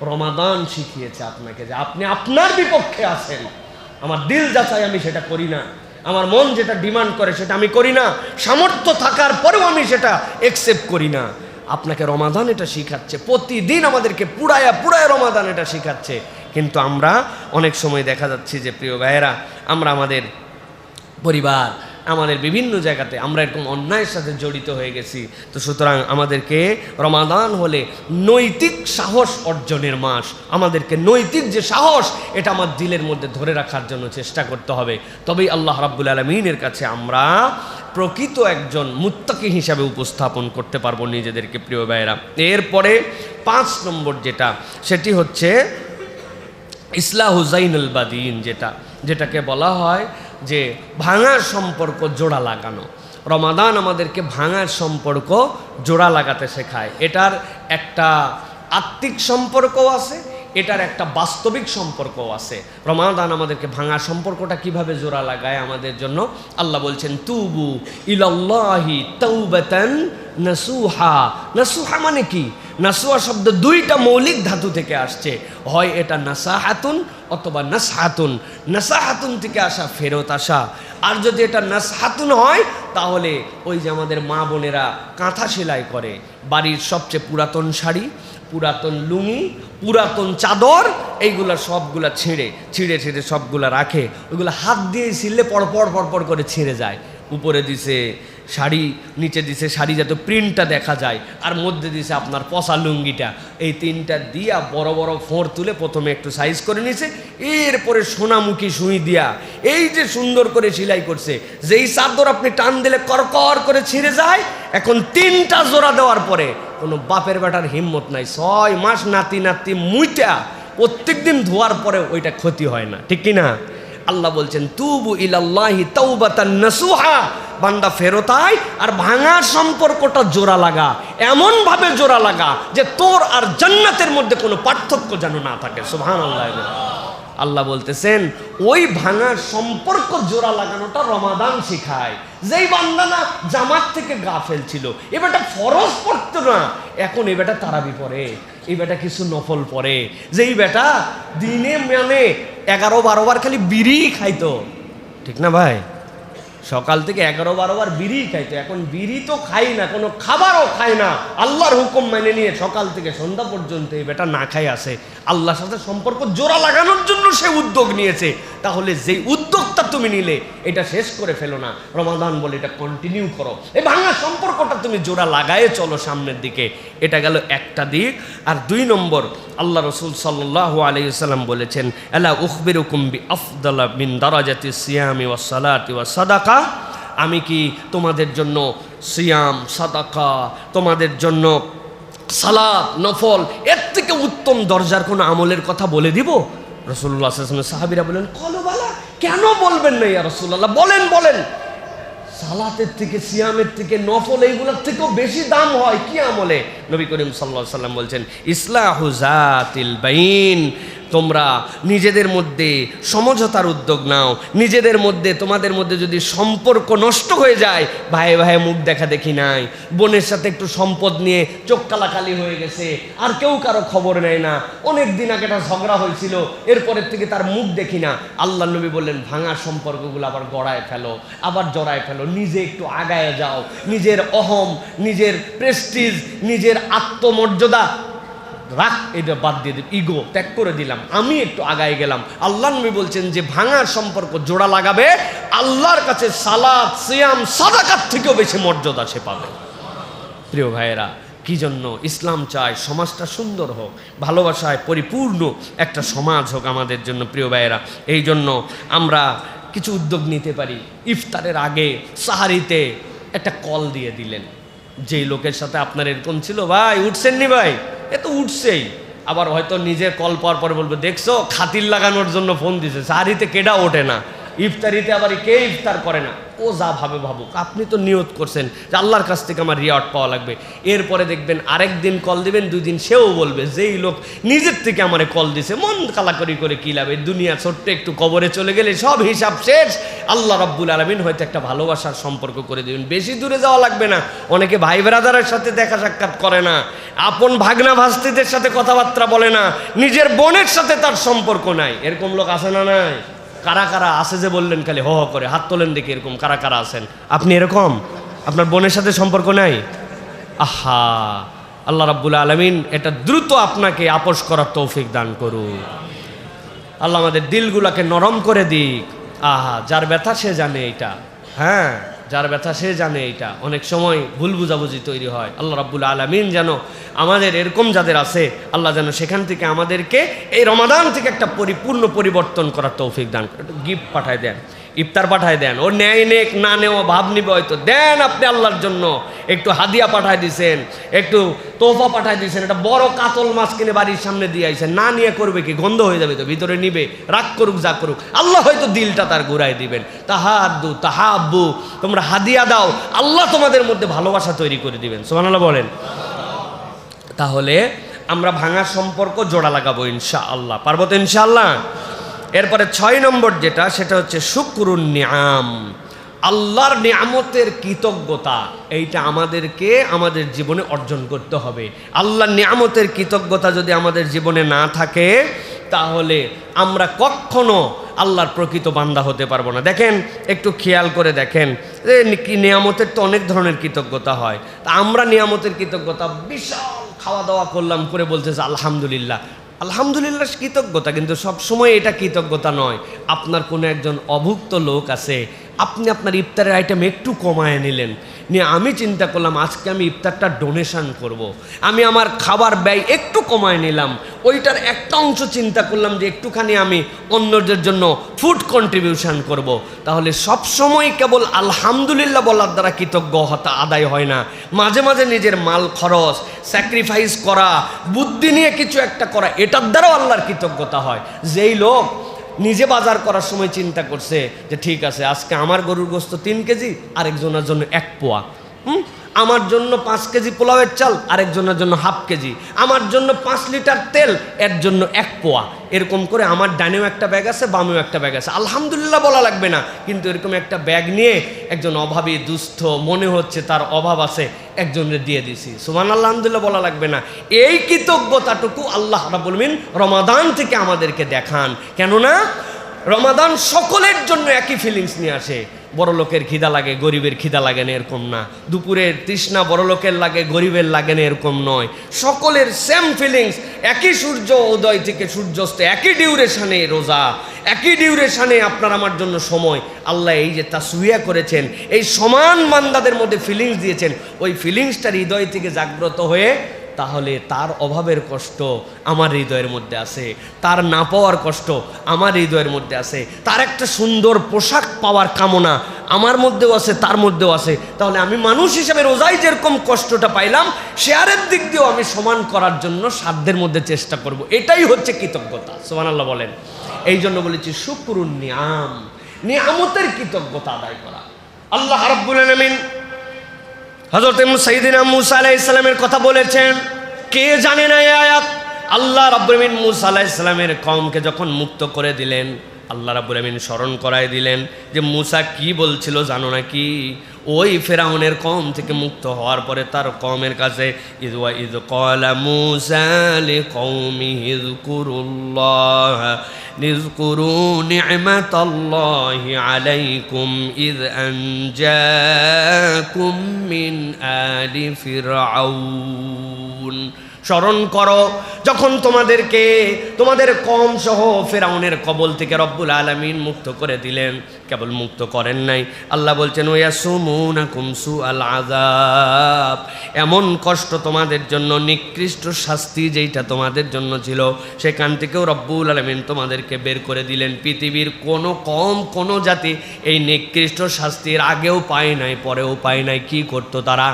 Speaker 1: রমাদান শিখিয়েছে, আপনাকে যে আপনি আপনার বিপক্ষে আছেন। আমার দিল যাচাই আমি সেটা করি না, আমার মন যেটা ডিমান্ড করে সেটা আমি করি না, সামর্থ্য থাকার পরেও আমি সেটা একসেপ্ট করি না। আপনাকে রমাদান এটা শিখাচ্ছে, প্রতিদিন আমাদেরকে পুরায়া পুরায়া রমাদান এটা শিখাচ্ছে। কিন্তু আমরা অনেক সময় দেখা যাচ্ছে যে প্রিয় ভাইয়েরা, আমরা আমাদের পরিবার, আমাদের বিভিন্ন জায়গাতে আমরা এরকম অন্যায়ের সাথে জড়িত হয়ে গেছি। তো সুতরাং আমাদেরকে রমাদান হলে নৈতিক সাহস অর্জনের মাস, আমাদেরকে নৈতিক যে সাহস এটা আমার দিলের মধ্যে ধরে রাখার জন্য চেষ্টা করতে হবে। তবেই আল্লাহ রাব্বুল আলামিনের কাছে আমরা প্রকৃত একজন মুত্তাকি হিসাবে উপস্থাপন করতে পারবো নিজেদেরকে প্রিয় ভাইয়েরা। এরপরে 5 নম্বর যেটা, সেটি হচ্ছে ইসলাহু যাইনুল বাদিন, যেটাকে বলা হয় যে ভাঙার সম্পর্ক জোড়া লাগানো। রমাদান আমাদেরকে ভাঙার সম্পর্ক জোড়া লাগাতে শেখায়। এটার একটা আত্মিক সম্পর্কও আছে, এটার একটা বাস্তবিক সম্পর্কও আছে। রমাদান আমাদেরকে ভাঙার সম্পর্কটা কিভাবে জোড়া লাগায় আমাদের জন্য, আল্লাহ বলছেন তুবু ইলাল্লাহি তাওবাতান নাসুহা। নাসুহা মানে কি? নাসুহা শব্দ 2টা মৌলিক ধাতু থেকে আসছে, হয় এটা নাসাহাতুন অথবা নাসহাতুন। নাসাহাতুন থেকে আসা ফেরত আসা, আর যদি এটা নাসহাতুন হয় তাহলে ওই যে আমাদের মা বোনেরা কাঁথা সেলাই করে, বাড়ির সবচেয়ে পুরাতন শাড়ি, পুরাতন লুঙ্গি, পুরাতন চাদর, এইগুলা সবগুলা ছিঁড়ে সবগুলা রাখে, ওইগুলো হাত দিয়ে ছিঁড়লে পরপর করে ছিঁড়ে যায়। উপরে দিছে শাড়ি, নিচে দিছে শাড়ি যাতে প্রিন্টটা দেখা যায়, আর মধ্যে দিছে আপনার পশা লুঙ্গিটা। এই 3টা দিয়া বড় বড় ফোঁড় তুলে প্রথমে একটু সাইজ করে নিছে, এরপরে সোনামুখী সুই দিয়া এই যে সুন্দর করে সেলাই করছে। যেই চাদর আপনি টান দিলে করকর করে ছিঁড়ে যায়, এখন 3টা জোড়া দেওয়ার পরে কোনো বাপের বেটার হিম্মত নাই, 6 মাস নাতি মুইটা প্রত্যেক দিন ধোয়ার পরে ওইটা ক্ষতি হয় না, ঠিক কিনা? আল্লাহ বলছেন তুবু ইলাল্লাহি তাওবাতান নাসুহা, বান্দা ফেরত আয় আর ভাঙার সম্পর্কটা জোড়া লাগা, এমন ভাবে জোড়া লাগা যে তোর আর জান্নাতের মধ্যে কোনো পার্থক্য যেন না থাকে। সুবহানাল্লাহ। আল্লাহ বলতেছেন ওই ভাঙার সম্পর্ক জোড়া লাগানোটা রমাদান শিখায়। যেই বান্দা না জামাত থেকে গাফেল ছিল, এ বেটা ফরজ পড়তো না, এখন এ বেটা তারাবি পড়ে, এই বেটা কিছু নফল পড়ে। যেই বেটা দিনে মানে 11-12 বার খালি বিড়ি খাইতো, ঠিক না ভাই? সকাল থেকে 11-12 বার বিড়ি খাইতো, এখন বিড়ি তো খাই না, কোনো খাবারও খায় না, আল্লাহর হুকুম মেনে নিয়ে সকাল থেকে সন্ধ্যা পর্যন্ত এই বেটা না খাই আসে। আল্লাহর সাথে সম্পর্ক জোড়া লাগানোর জন্য সে উদ্যোগ নিয়েছে, তাহলে যেই উদ্যোগটা তুমি নিলে এটা শেষ করে ফেলো না, রমাদান বলে এটা কন্টিনিউ করো, এই ভাঙা সম্পর্কটা তুমি জোড়া লাগায়ে চলো সামনের দিকে। এটা গেল একটা দিক। আর 2 নম্বর, আল্লাহ রাসূল সাল্লাল্লাহু আলাইহি ওয়াসাল্লাম বলেছেন আলা উখবিরুকুম বিআফদালা মিন দারাজাতি সিয়ামি ওয়াস সালাতি ওয়াস সাদাকা, আমি কি তোমাদের জন্য সিয়াম, সাদাকা, তোমাদের জন্য সালাত, নফল, এর থেকে উত্তম দরজার কোনো আমলের কথা বলে দিব? রাসূলুল্লাহ সাল্লাল্লাহু আলাইহি ওয়াসাল্লাম সাহাবীরা বলেন কলো বালা, কেন বলবেন না ইয়া রাসূলুল্লাহ, বলেন। সালাতের থেকে, সিয়ামের থেকে, নফল এইগুলোর থেকেও বেশি দাম হয় কি আমলে? নবী করিম সাল্লাল্লাহু আলাইহি ওয়াসাল্লাম বলছেন ইসলাহু যাতিল বাইন, তোমরা নিজেদের মধ্যে সমঝোতার উদ্যোগ নাও। নিজেদের মধ্যে, তোমাদের মধ্যে যদি সম্পর্ক নষ্ট হয়ে যায়, ভাই মুখ দেখা দেখি নাই, বোনের সাথে একটু সম্পদ নিয়ে চোখ কালাকালি হয়ে গেছে, আর কেউ কারো খবর নেয় না, অনেক দিন আগে একটা ঝগড়া হয়েছিল, এরপরের থেকে তার মুখ দেখি না। আল্লাহ নবী বললেন ভাঙা সম্পর্কগুলো আবার গড়ায় ফেলো, আবার জড়ায় ফেলো, নিজে একটু আগায় যাও, নিজের অহম, নিজের প্রেস্টিজ, নিজের আত্মমর্যাদা রাখ, এটা বাদ দিয়ে দিই, ইগো ত্যাগ করে দিলাম, আমি একটু আগায় গেলাম। আল্লাহ নবী বলছেন যে ভাঙার সম্পর্ক জোড়া লাগাবে, আল্লাহর কাছে সালাত, সিয়াম, সাদাকার থেকেও বেশি মর্যাদা সে পাবে। প্রিয় ভাইয়েরা, কি জন্য ইসলাম চায় সমাজটা সুন্দর হোক, ভালোবাসায় পরিপূর্ণ একটা সমাজ হোক আমাদের জন্য। প্রিয় ভাইয়েরা, এই জন্য আমরা কিছু উদ্যোগ নিতে পারি। ইফতারের আগে সাহারিতে একটা কল দিয়ে দিলেন, যেই লোকের সাথে আপনার এরকম ছিল, ভাই উঠছেন নি ভাই, এ তো উঠছেই, আবার হয়তো নিজের কল পাওয়ার পরে বলবো দেখছো খাতির লাগানোর জন্য ফোন দিছে, সাহারিতে কেডা ওঠে না, ইফতারিতে আবার কে ইফতার করে না, ও যা ভাবে ভাবুক, আপনি তো নিয়ত করছেন যে আল্লাহর কাছ থেকে আমার রিওয়ার্ড পাওয়া লাগবে। এরপরে দেখবেন আরেক দিন কল দিবেন, 2 দিন সেও বলবে যেই লোক নিজের থেকে আমারে কল দিছে, মন কালাকরি করে কী লাভ, এই দুনিয়া ছোট্ট একটু কবরে চলে গেলে সব হিসাব শেষ। আল্লাহ রাব্বুল আলামিন হয়তো একটা ভালোবাসার সম্পর্ক করে দেবেন, বেশি দূরে যাওয়া লাগবে না। অনেকে ভাই ব্রাদারের সাথে দেখা সাক্ষাৎ করে না, আপন ভাগনা ভাস্তিদের সাথে কথাবার্তা বলে না, নিজের বোনের সাথে তার সম্পর্ক নাই, এরকম লোক আছে না নাই? কারা কারা আছে যে বললেন খালি হ করে, হাত তোলেন দেখি, এরকম কারা কারা আছেন? আপনি এরকম, আপনার বোনের সাথে সম্পর্ক নাই? আহা, আল্লাহ রাব্বুল আলামিন এটা দ্রুত আপনাকে আপোষ করার তৌফিক দান করুন। আল্লাহ আমাদের দিলগুলোকে নরম করে দিক। আহা, যার ব্যথা সে জানে এটা। হ্যাঁ, যার ব্যথা সে জানে এটা। অনেক সময় ভুল বুঝাবুঝি তৈরি হয়। আল্লাহ রাব্বুল আলামিন যেন আমাদের এরকম যাদের আছে, আল্লাহ যেন সেখান থেকে আমাদেরকে এই রমাদান থেকে একটা পরিপূর্ণ পরিবর্তন করার তৌফিক দান করে। গিফট পাঠায় দেন, ইফতার পাঠায় দেন। ও ন্যায় নেক না নেওয়া ভাব নিবে হয়তো, দেন আপনি আল্লাহর জন্য। একটু হাদিয়া পাঠায় দিয়েছেন, একটু তোহফা পাঠায় দিয়েছেন, একটা বড় কাতল মাছ কিনে বাড়ির সামনে দিয়ে আইছেন, না নিয়ে করবে কি? গন্ধ হয়ে যাবে তো, ভিতরে নিবে, রাগ করুক যা করুক, আল্লাহ হয়তো দিলটা তার ঘুরাই দিবেন। তাহাদ্দু তাহাব্বু, তোমরা হাদিয়া দাও, আল্লাহ তোমাদের মধ্যে ভালোবাসা তৈরি করে দিবেন। সুবহানাল্লাহ বলেন। তাহলে আমরা ভাঙা সম্পর্ক জোড়া লাগাবো ইনশাআল্লাহ। পারবো তো ইনশাআল্লাহ? এরপরে 6 নম্বর যেটা, সেটা হচ্ছে শুকরুন নিআম, আল্লাহর নিয়ামতের কৃতজ্ঞতা। এইটা আমাদেরকে আমাদের জীবনে অর্জন করতে হবে। আল্লাহর নিয়ামতের কৃতজ্ঞতা যদি আমাদের জীবনে না থাকে, তাহলে আমরা কখনো আল্লাহর প্রকৃত বান্দা হতে পারবো না। দেখেন, একটু খেয়াল করে দেখেন, নিয়ামতের তো অনেক ধরনের কৃতজ্ঞতা হয়। তা আমরা নিয়ামতের কৃতজ্ঞতা বিশাল খাওয়া দাওয়া করলাম করে বলতেছে আলহামদুলিল্লাহ। আলহামদুলিল্লাহ কৃতজ্ঞতা, কিন্তু সবসময় এটা কৃতজ্ঞতা নয়। আপনার কোনো একজন অভুক্ত লোক আছে, আপনি আপনার ইফতারের আইটেম একটু কমায় নিলেন, নিয়ে আমি চিন্তা করলাম আজকে আমি ইফতারটা ডোনেশন করব। আমি আমার খাবার ব্যয় একটু কমায় নিলাম, ওইটার একটা অংশ চিন্তা করলাম যে একটুখানি আমি অন্যদের জন্য ফুড কন্ট্রিবিউশন করব। তাহলে সবসময় কেবল আলহামদুলিল্লাহ বলার দ্বারা কৃতজ্ঞতা আদায় হয় না। মাঝে মাঝে নিজের মাল খরচ, স্যাক্রিফাইস করা, বুদ্ধি নিয়ে কিছু একটা করা, এটার দ্বারাও আল্লাহর কৃতজ্ঞতা হয়। যেই লোক নিজে বাজার করার সময় চিন্তা করছে যে ঠিক আছে আজকে আমার গরুর গোস্ত 3 কেজি, আরেকজনের জন্য 1 পোয়া, আমার জন্য 5 কেজি পোলাওয়ের চাল, আরেকজনের জন্য 1/2 কেজি, আমার জন্য 5 লিটার তেল, এর জন্য 1 পোয়া। এরকম করে আমার ডানেও একটা ব্যাগ আছে, বামেও একটা ব্যাগ আছে। আলহামদুলিল্লাহ বলা লাগবে না, কিন্তু এরকম একটা ব্যাগ নিয়ে একজন অভাবী দুস্থ, মনে হচ্ছে তার অভাব আছে, একজনের দিয়ে দিছি, সুবহানাল্লাহ আলহামদুলিল্লাহ বলা লাগবে না। এই কৃতজ্ঞতাটুকু আল্লাহ রাব্বুল আলামিন রমাদান থেকে আমাদেরকে দেখান। কেননা রমাদান সকলের জন্য একই ফিলিংস নিয়ে আসে। বড় লোকের খিদা লাগে, গরিবের খিদা লাগে না, এরকম না। দুপুরের তৃষ্ণা বড় লোকের লাগে, গরিবের লাগে না, এরকম নয়। সকলের সেম ফিলিংস। একই সূর্য উদয় থেকে সূর্যাস্ত, একই ডিউরেশনে রোজা, একই ডিউরেশনে আপনার আমার জন্য সময়। আল্লাহ এই যে তাসউইয়া করেছেন, এই সমান বান্দাদের মধ্যে ফিলিংস দিয়েছেন, ওই ফিলিংসটার হৃদয় থেকে জাগ্রত হয়ে, তাহলে তার অভাবের কষ্ট আমার হৃদয়ের মধ্যে আছে, তার না পাওয়ার কষ্ট আমার হৃদয়ের মধ্যে আছে, তার একটা সুন্দর পোশাক পাওয়ার কামনা আমার মধ্যেও আছে, তার মধ্যেও আছে। তাহলে আমি মানুষ হিসেবে রোজায় যেরকম কষ্টটা পাইলাম, শেয়ারের দিক দিয়েও আমি সমান করার জন্য সাধ্যের মধ্যে চেষ্টা করব। এটাই হচ্ছে কৃতজ্ঞতা। সুবহানাল্লাহ বলেন। এই জন্য বলেছি শুকরুন নিআম, নিয়ামতের কৃতজ্ঞতা আদায় করা। আল্লাহ রাব্বুল আলামিন হযরত সাইয়্যিদিনা মূসা আলাইহিস সালামের কথা বলেছেন। কে জানে না এই আয়াত? আল্লাহ রাব্বুল আলামিন মূসা আলাইহিস সালামের কওমকে যখন মুক্ত করে দিলেন, আল্লাহ রাব্বুল আলামিন স্মরণ করায় দিলেন যে মূসা কি বলছিল জানো নাকি? ওই ফেরাউনের কওম থেকে মুক্ত হওয়ার পরে তার কওমের কাছে ইয ক্বালা মূসা লিকওমিহি যকুরুল্লাহ নিযকুরু নি'মাতাল্লাহি আলাইকুম ইয আনজাকুম মিন আলি ফিরআউন। স্মরণ করো যখন তোমাদেরকে তোমাদের কওম সহ ফেরাউনের কবল থেকে রব্বুল আলামিন মুক্ত করে দিলেন। কেবল মুক্ত করেন নাই, আল্লাহ বলছেন ওয়াসুমুনাকুম সুআল আযাব, এমন কষ্ট তোমাদের জন্য, নিকৃষ্ট শাস্তি যেইটা তোমাদের জন্য ছিল, সেখান থেকেও রব্বুল আলামিন তোমাদেরকে বের করে দিলেন। পৃথিবীর কোনো কওম, কোনো জাতি এই নিকৃষ্ট শাস্তির আগেও পায় নাই, পরেও পায় নাই। কি করতো তারা?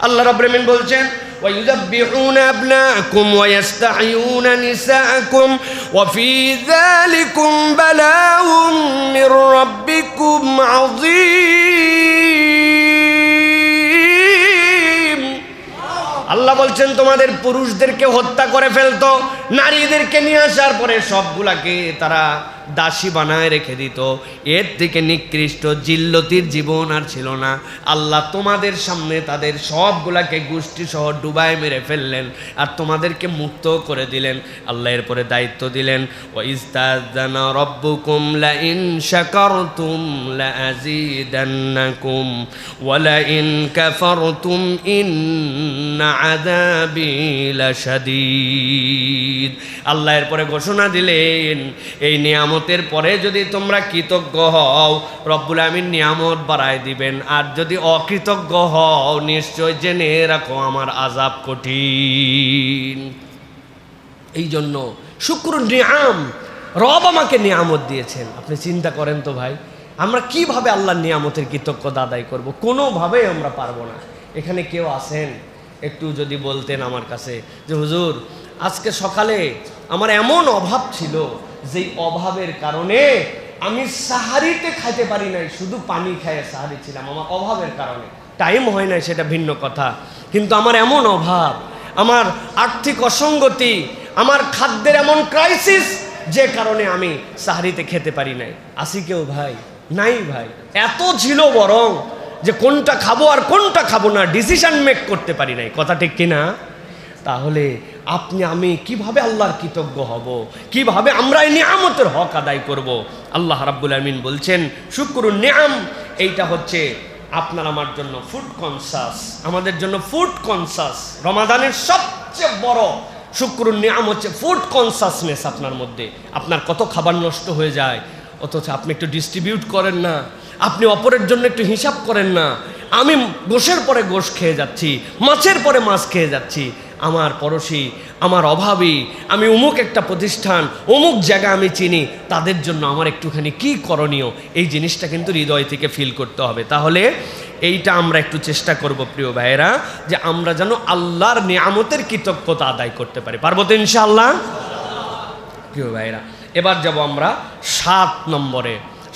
Speaker 1: আল্লাহ রাব্বুল আলামিন বলছেন وَيُذَبِّحُونَ أَبْنَاءَكُمْ وَيَسْتَحْيُونَ نِسَاءَكُمْ وَفِي ذَلِكُمْ بَلَاءٌ مِّن رَّبِّكُمْ عَظِيمٌ। আল্লাহ বলছেন তোমাদের পুরুষদেরকে হত্যা করে ফেলতো, নারীদেরকে নিয়ে আসার পরে সবগুলাকে তারা দাসী বানায় রেখে দিত, এর থেকে নিকৃষ্ট জিল্লতির জীবন আর ছিল না। আল্লাহ তোমাদের সামনে তাদের সবগুলাকে গোষ্ঠী সহ ডুবায় মেরে ফেললেন আর তোমাদেরকে মুক্ত করে দিলেন। আল্লাহ এরপরে দায়িত্ব দিলেন, ওয়া ইস্তাযানা রাব্বুকুম লা ইন শাকারতুম লা আযীদান্নাকুম ওয়া লা ইন কাফারতুম ইন্না আযাবি লাশাদীদ। আল্লাহ এরপরে ঘোষণা দিলেন, এই নিয়ামতের পরে যদি তোমরা কৃতজ্ঞ হও, রব্বুল আমিন নিয়ামত বাড়ায় দিবেন, আর যদি অকৃতজ্ঞ হও নিশ্চয় জেনে রাখো আমার আযাব কঠিন। এই জন্য শুকর নিয়াম, রব আমাকে নিয়ামত দিয়েছেন। আপনি চিন্তা করেন তো ভাই, আমরা কিভাবে আল্লাহর নিয়ামতের কৃতজ্ঞতা আদায় করব? কোনোভাবেই আমরা পারবো না। এখানে কেউ আছেন একটু যদি বলতেন আমার কাছে যে হুজুর আজকে সকালে আমার এমন অভাব ছিল, যেই অভাবের কারণে আমি সাহারিতে খাইতে পারি নাই, শুধু পানি খেয়ে সাহারি ছিলাম, আমার অভাবের কারণে। টাইম হয় নাই সেটা ভিন্ন কথা, কিন্তু আমার এমন অভাব, আমার আর্থিক অসঙ্গতি, আমার খাদ্যের এমন ক্রাইসিস, যে কারণে আমি সাহারিতে খেতে পারি নাই। আসি কেউ ভাই? নাই ভাই। এত ছিল বরং যে কোনটা খাবো আর কোনটা খাবো না ডিসিশন মেক করতে পারি নাই। কথা ঠিক কিনা? তাহলে আপনি আমি কিভাবে আল্লাহর কৃতজ্ঞ হব? কিভাবে আমরা এই নিয়ামতের হক আদায় করব? আল্লাহ রাব্বুল আমিন বলছেন শুকরুন নিয়াম, এইটা হচ্ছে আপনার আমার জন্য ফুড কনসাস, আমাদের জন্য ফুড কনসাস। রমাদানের সবচেয়ে বড় শুকরুন নিয়াম হচ্ছে ফুড কনসাসনেস আপনার মধ্যে। আপনার কত খাবার নষ্ট হয়ে যায়, অথচ আপনি একটু ডিস্ট্রিবিউট করেন না, আপনি অপরের জন্য একটু হিসাব করেন না। আমি গোশের পরে গোশ খেয়ে যাচ্ছি, মাছের পরে মাছ খেয়ে যাচ্ছি, আমার পড়োশি, আমার অভাবী, আমি অমুক একটা প্রতিষ্ঠান, অমুক জায়গা আমি চিনি, তাদের জন্য আমার একটুখানি কি করণীয়, এই জিনিসটা কিন্তু হৃদয় থেকে ফিল করতে হবে। তাহলে এইটা আমরা একটু চেষ্টা করব প্রিয় ভাইয়েরা, যে আমরা যেন আল্লাহর নিয়ামতের কৃতজ্ঞতা আদায় করতে পারি। পারবো তো ইনশাআল্লাহ? প্রিয় ভাইয়েরা, এবার যাব আমরা 7 নম্বরে।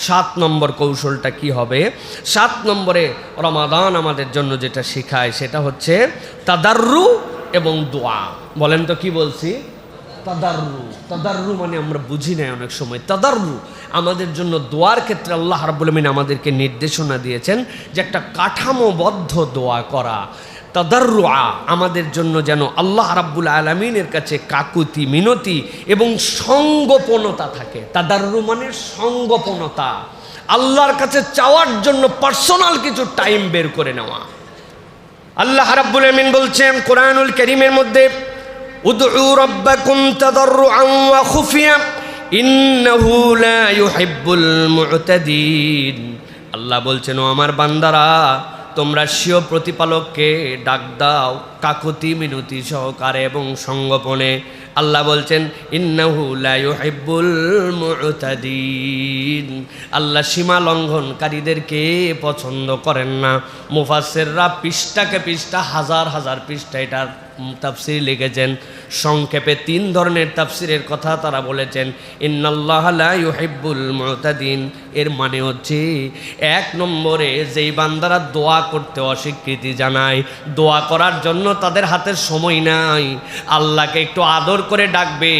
Speaker 1: 7 নম্বর কৌশলটা কি হবে? 7 নম্বরে রমাদান আমাদের জন্য যেটা শেখায় সেটা হচ্ছে তাদাররু এবং দোয়া। বলেন তো কি বলছি? তাদাররু। তাদাররু মানে আমরা বুঝি না অনেক সময়। তাদাররু আমাদের জন্য দোয়ার ক্ষেত্রে আল্লাহ রাব্বুল আমিন আমাদেরকে নির্দেশনা দিয়েছেন যে একটা কাঠামোবদ্ধ দোয়া করা। তাদাররুআ আমাদের জন্য যেন আল্লাহ রাব্বুল আলামিনের কাছে কাকুতি মিনতি এবং সঙ্গোপনতা থাকে। তাদাররু মানে সঙ্গোপনতা, আল্লাহর কাছে চাওয়ার জন্য পার্সোনাল কিছু টাইম বের করে নেওয়া। আল্লাহ রাব্বুল আমিন বলছেন কোরআনুল কারীমের মধ্যে, উদউ রাব্বাকুম তাদাররুআন ওয়া খুফিয়া ইন্নাহু লা ইউহিব্বুল মু'তাদিন। আল্লাহ বলছেন, ও আমার বান্দারা, তোমরা স্বীয় প্রতিপালককে ডাক দাও কাকুতি মিনতি সহকারে এবং সঙ্গোপনে। আল্লাহ বলছেন ইন্নাহু লা ইউহিব্বুল মু'তাদিন, আল্লাহ সীমা লঙ্ঘনকারীদেরকে পছন্দ করেন না। মুফাসসিররা পৃষ্ঠাকে পৃষ্ঠা, হাজার হাজার পৃষ্ঠা এটার তাফসীর লিখেছেন। সংক্ষেপে 3 ধরনের তাফসীরের কথা তারা বলেছেন। ইন্নাল্লাহা লা ইউহিব্বুল মু'তাদিন এর মানে হচ্ছে 1 নম্বরে যেই বান্দারা দোয়া করতে অস্বীকৃতি জানায়, দোয়া করার জন্য তাদের হাতের সময় নাই, আল্লাহকে একটু আদর করে ডাকবে,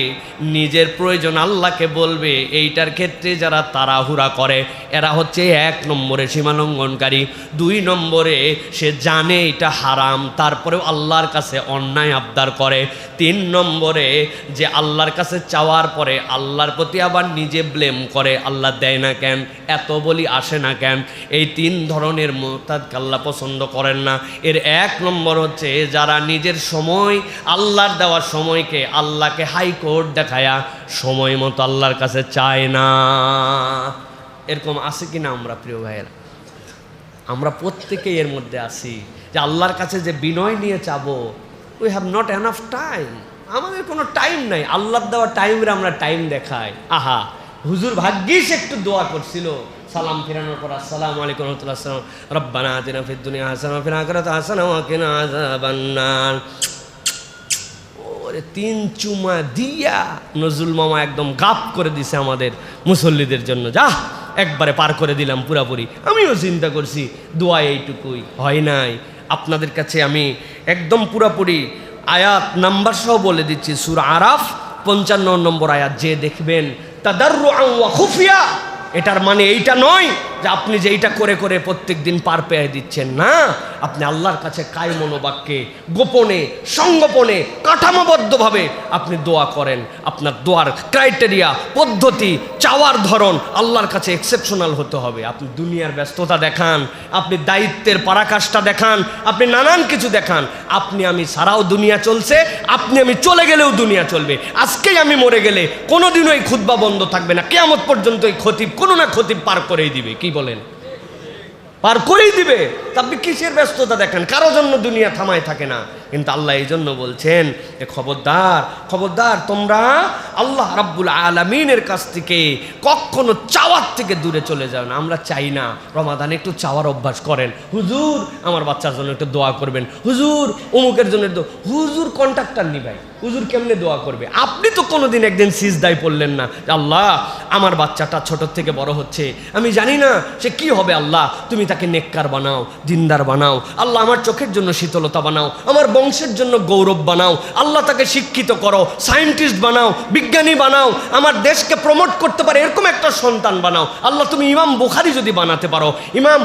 Speaker 1: নিজের প্রয়োজন আল্লাহকে বলবে, এইটার ক্ষেত্রে যারা তাড়াহুড়া করে এরা হচ্ছে 1 নম্বরে সীমালঙ্ঘনকারী। 2 নম্বরে সে জানে এটা হারাম, তারপরেও আল্লাহর কাছে অন্যায় আবদার করে। 3 নম্বরে যে আল্লাহর কাছে চাওয়ার পরে আল্লাহর প্রতি আবার নিজে ব্লেম করে, আল্লাহ দেয় না কেন, এত বলি আসে না কেন। এই 3 ধরনের মুরতাদকে আল্লাহ পছন্দ করেন না। এর 1 নম্বর হচ্ছে যারা নিজের সময়, আল্লাহর দেওয়ার সময়কে আল্লাহকে হাইকোর্ট দেখায়া সময় মতো আল্লাহর কাছে চায় না। এরকম আছে কি না আমরা প্রিয় ভাইয়েরা? আমরা প্রত্যেকেই এর মধ্যে আছি যে আল্লাহর কাছে যে বিনয় নিয়ে চাবো, we have not enough time, আমাদের কোনো টাইম নাই। আল্লাহর দেওয়া টাইমে আমরা টাইম দেখাই। আহা, হুজুর ভাগ্যিস একটু দোয়া করছিল, সালাম ফিরানোর পর আসসালামু আলাইকুম ওয়া রাহমাতুল্লাহ, আসসালাম রব্বানা আতিনা ফিদ দুনিয়া হাসানাহ ওয়া ফিল আখিরাতি হাসানাহ ওয়া কিনা আযাবান্নার। ওরে 3 চুমা দিয়া নজরুল মামা একদম গাপ করে দিছে আমাদের মুসল্লিদের জন্য। যা একবারে পার করে দিলাম পুরাপুরি। আমিও চিন্তা করছি দোয়া এইটুকুই, হয় নাই। আপনাদের কাছে আমি একদম পুরাপুরি আয়াত নাম্বার সহ বলে দিচ্ছি। সূরা আরাফ 55 নম্বর আয়াত, যে দেখবেন তাদাররুআন ওয়া খুফিয়া। এটার মানে এইটা নয় যে আপনি যে এইটা করে করে প্রত্যেক দিন পার পেয়ে দিচ্ছেন, না, আপনি আল্লাহর কাছে কায় মনোবাক্যে, গোপনে, সংগোপনে, কাঠামোবদ্ধভাবে আপনি দোয়া করেন। আপনার দোয়ার ক্রাইটেরিয়া, পদ্ধতি, চাওয়ার ধরন আল্লাহর কাছে এক্সেপশনাল হতে হবে। আপনি দুনিয়ার ব্যস্ততা দেখান, আপনি দায়িত্বের পরাকাষ্ঠা দেখান, আপনি নানান কিছু দেখান, আপনি আমি ছাড়াও দুনিয়া চলছে, আপনি আমি চলে গেলেও দুনিয়া চলবে। আজকেই আমি মরে গেলে কোনোদিনও এই খুতবা বন্ধ থাকবে না, কিয়ামত পর্যন্ত এই খতিব কোনো না খতিব পার করেই দিবে। কি বলেন? পার করেই দিবে। আপনি কিসের ব্যস্ততা দেখেন? কারো জন্য দুনিয়া থামায় থাকে না। কিন্তু আল্লাহ এই জন্য বলছেন যে খবরদার, খবরদার, তোমরা আল্লাহ রাব্বুল আলামিনের কাছ থেকে কখনো চাওয়ার থেকে দূরে চলে যাও না। আমরা চাই না রমাদানে একটু চাওয়ার অভ্যাস করেন। হুজুর আমার বাচ্চার জন্য একটু দোয়া করবেন, হুজুর অমুকের জন্য। হুজুর কন্ট্রাক্টর নি ভাই, হুজুর কেমনে দোয়া করবে? আপনি তো কোনোদিন একদিন সিজদায় পড়লেন না, আল্লাহ আমার বাচ্চাটা ছোট থেকে বড় হচ্ছে, আমি জানি না সে কি হবে, আল্লাহ তুমি তাকে নেককার বানাও, দিনদার বানাও, আল্লাহ আমার চোখের জন্য শীতলতা বানাও, আমার বংশের জন্য গৌরব বানাও, আল্লাহ তাকে শিক্ষিত করো, সায়েন্টিস্ট বানাও, বিজ্ঞানী বানাও, আমার দেশকে প্রমোট করতে পারে এরকম একটা সন্তান বানাও। আল্লাহ তুমি ইমাম বুখারী যদি বানাতে পারো, ইমাম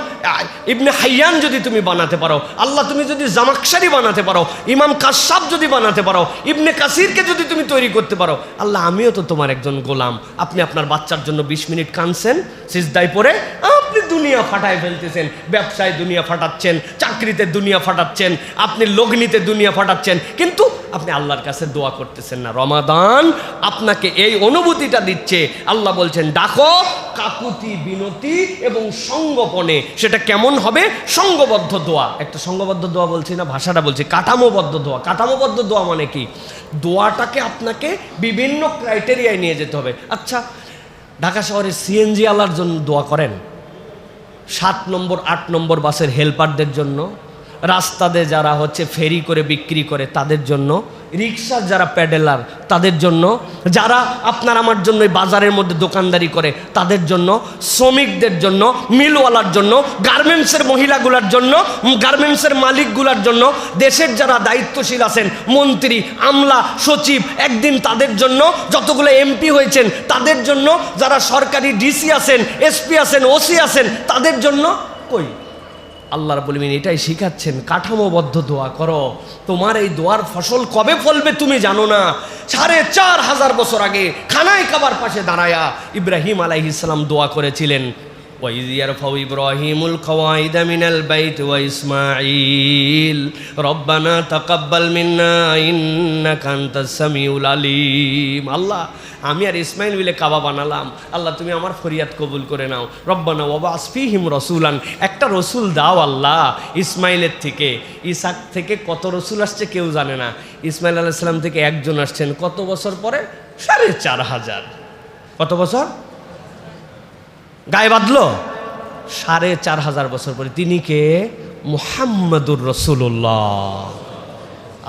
Speaker 1: ইবনে হাইয়ান যদি তুমি বানাতে পারো, আল্লাহ তুমি যদি জামাকশারি বানাতে পারো, ইমাম কাশাব যদি বানাতে পারো, ইবনে কাসিরকে যদি তুমি তৈরি করতে পারো, আল্লাহ আমিও তো তোমার একজন গোলাম। আপনি আপনার বাচ্চার জন্য 20 মিনিট কাঁদছেন সিজদায় পড়ে, আপনি দুনিয়া ফাটায় ফেলতেছেন, ব্যবসায় দুনিয়া ফাটাচ্ছেন, চাকরিতে দুনিয়া ফাটাচ্ছেন, আপনি লগ্নিতে দুনিয়া ফাটাচ্ছেন, কিন্তু আপনি আল্লাহর কাছে দোয়া করতেছেন না। রমাদান আপনাকে এই অনুভূতিটা দিচ্ছে। আল্লাহ বলছেন ডাকো কাকুতি বিনতি এবং সঙ্গোপনে। সেটা কেমন হবে? সঙ্গবদ্ধ দোয়া। একটা সঙ্গবদ্ধ দোয়া বলছি না, ভাষাটা বলছি কাঠামোবদ্ধ দোয়া। কাঠামোবদ্ধ দোয়া মানে কি? দোয়াটাকে আপনাকে বিভিন্ন ক্রাইটেরিয়ায় নিয়ে যেতে হবে। আচ্ছা, ঢাকা শহরে সিএনজি আলার জন্য দোয়া করেন, 7 নম্বর 8 নম্বর বাসের হেল্পারদের জন্য, রাস্তাতে যারা হচ্ছে ফেরি করে বিক্রি করে তাদের জন্য, রিক্সার যারা প্যাডেলার তাদের জন্য, যারা আপনার আমার জন্য বাজারের মধ্যে দোকানদারি করে তাদের জন্য, শ্রমিকদের জন্য, মিলওয়ালার জন্য, গার্মেন্টসের মহিলাগুলার জন্য, গার্মেন্টসের মালিকগুলার জন্য, দেশের যারা দায়িত্বশীল আছেন, মন্ত্রী, আমলা, সচিব, একদিন তাদের জন্য, যতগুলো এমপি হয়েছেন তাদের জন্য, যারা সরকারি ডিসি আছেন, এসপি আছেন, ওসি আছেন তাদের জন্য। কই আল্লাহ রাব্বুল আলামিন এটাই শিখাচ্ছেন, কাঠামোবদ্ধ দোয়া করো। তোমার এই দোয়ার ফসল কবে ফলবে তুমি জানো না। 4500 বছর আগে খানায় কাবার পাশে দাঁড়ায়া ইব্রাহিম আলাইহিস সালাম দোয়া করেছিলেন, وَإِذْ يَرْفَعُ إِبْرَاهِيمُ الْقَوَاعِدَ مِنَ الْبَيْتِ وَإِسْمَاعِيلُ رَبَّنَا تَقَبَّلْ مِنَّا إِنَّكَ أَنْتَ السَّمِيعُ الْعَلِيمُ। আল্লাহ আমি আর ইসমাইল মিলে কাবা বানালাম, আল্লাহ তুমি আমার ফরিয়াদ কবুল করে নাও। রব্বানা ওয়াবআস ফীহিম রাসূলান, একটা রসুল দাও আল্লাহ। ইসমাইলের থেকে, ইসাক থেকে কত রসুল আসছে কেউ জানে না। ইসমাইল আলাইহিস সালাম থেকে একজন আসছেন কত বছর পরে? 4500। কত বছর গায়ে বাঁধলো? 4500 বছর পরে। তিনি কে? মুহাম্মাদুর রাসূলুল্লাহ।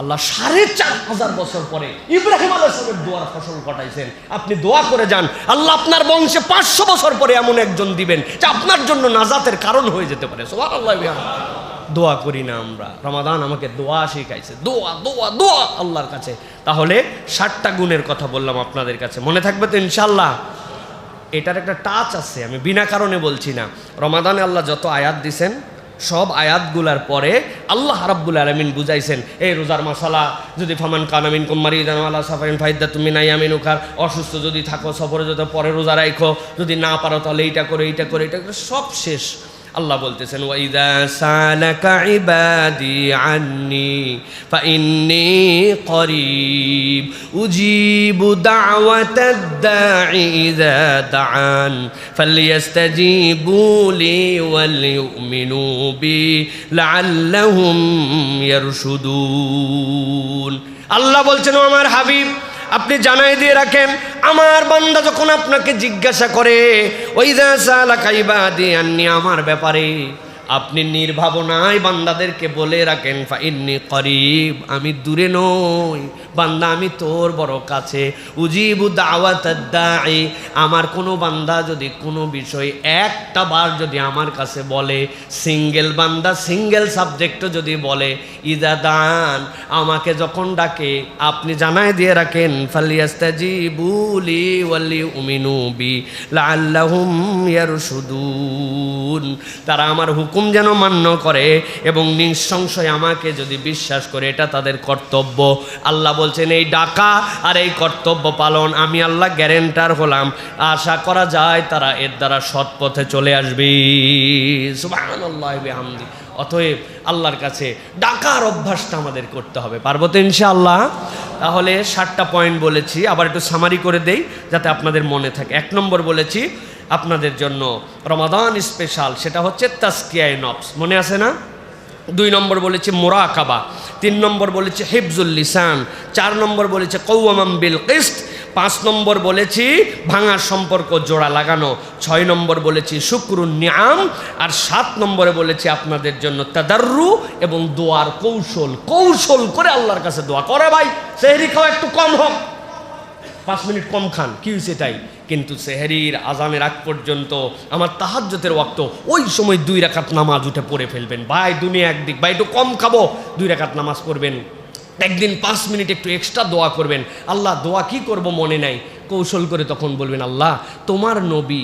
Speaker 1: আল্লাহ 4500 বছর পরে ইব্রাহিম আলাইহিস সালামের দোয়ার ফসল ঘটাইছেন। আপনি দোয়া করে যান, আল্লাহ আপনার বংশে 500 বছর পরে এমন একজন দিবেন যে আপনার জন্য নাজাতের কারণ হয়ে যেতে পারে। সুবহানাল্লাহ। দোয়া করি না আমরা? রমাদান আমাকে দোয়া শিখাইছে, দোয়া দোয়া দোয়া আল্লাহর কাছে। তাহলে 60টা গুণের কথা বললাম আপনাদের কাছে, মনে থাকবে তো ইনশাআল্লাহ? এটার একটা টাচ আছে, আমি বিনা কারণে বলছি না। রমাদানে আল্লাহ যত আয়াত দিছেন সব আয়াতগুলার পরে আল্লাহ রাব্বুল আলামিন বুঝাইছেন এই রোজার মশালা। যদি ফামান কানা মিনকুম মারিদান আলা সাফারিন ফাইদ্দাতুম মিন আইয়ামিন উখার, অসুস্থ যদি থাকো সফরে যেতে পরে রোজা রাখো, যদি না পারো তাহলে এইটা করে এইটা করে এইটা করে, সব শেষ। আল্লাহ বলতেছেন ওয়াইদা সালাকা ইবাদি আন্নি ফাইন্নী করিব উজিবু দাওয়াতাদ দাঈ ইযা দাআন ফালইস্তাজিবু লি ওয়াল ইউমিনু বি লাআল্লাহুম ইয়ারশুদুন। আল্লাহ বলছেন ও আমার হাবিব আপনি জানাই দিয়ে রাখেন, আমার বান্দা যখন আপনাকে জিজ্ঞাসা করে ওয়াইদা সালাকা ইবাদি আন্নি, আমার ব্যাপারে, আপনি নির্ভাবনায় বান্দাদেরকে বলে রাখেন ফাইন্নী করিব, আমি দূরে নই বান্দা, আমি তোর বড় কাছে। উজিবু দাওয়াতাদ দাঈ, আমার কোনো বান্দা যদি কোনো বিষয় একটা বার যদি আমার কাছে বলে, সিঙ্গেল বান্দা সিঙ্গেল সাবজেক্টও যদি বলে, ইদা দান, আমাকে যখন ডাকে আপনি জানায় দিয়ে রাখেন ফালিয়াস্তাজিবু লি ওয়ালিউমিনু বি লাআল্লাহুম ইয়ারশুদুন, তারা আমার হুকুম যেন মান্য করে এবং নিঃসংশয় আমাকে যদি বিশ্বাস করে, এটা তাদের কর্তব্য। আল্লাহ বলছেন এই ডাকা আর এই কর্তব্য পালন আমি আল্লাহ গ্যারেন্টার হলাম, আশা করা যায় তারা এর দ্বারা সৎ পথে চলে আসবে। সুবহানাল্লাহি ওয়া বিহামদি। অতএব আল্লাহর কাছে ডাকার অভ্যাসটা আমাদের করতে হবে, পারবো তো ইনশাআল্লাহ? তাহলে 7টা পয়েন্ট বলেছি, আবার একটু সামারি করে দেই যাতে আপনাদের মনে থাকে। 1 নম্বর বলেছি আপনাদের জন্য রমাদান স্পেশাল, সেটা হচ্ছে তাজকিয়ায়ে নফস, মনে আছে না? 2 নম্বর বলেছি মুরাকাবা, 3 নম্বর বলেছি হিফজুল লিসান, 4 নম্বর বলেছি কওয়ামান বিল কিসত, 5 নম্বর বলেছি ভাঙা সম্পর্ক জোড়া লাগানো, 6 নম্বর বলেছি শুকরুন নিআম, আর 7 নম্বরে বলেছি আপনাদের জন্য তাদাররু এবং দোয়ার কৌশল। কৌশল করে আল্লাহর কাছে দোয়া করে। ভাই সেহরি খাওয়া একটু কম হোক, 5 মিনিট কম খান, কি হয়েছে তাই, কিন্তু সেহরির আজানের আগ পর্যন্ত আমার তাহাজ্জুদের ওয়াক্ত, ওই সময় 2 রাকাত নামাজ উঠে পড়ে ফেলবেন। ভাই দুনিয়া একদিক, ভাই একটু কম খাবো, 2 রাকাত নামাজ পড়বেন। একদিন 5 মিনিট একটু এক্সট্রা দোয়া করবেন। আল্লাহ দোয়া কি করব মনে নাই, কৌশল করে তখন বলবেন আল্লাহ তোমার নবী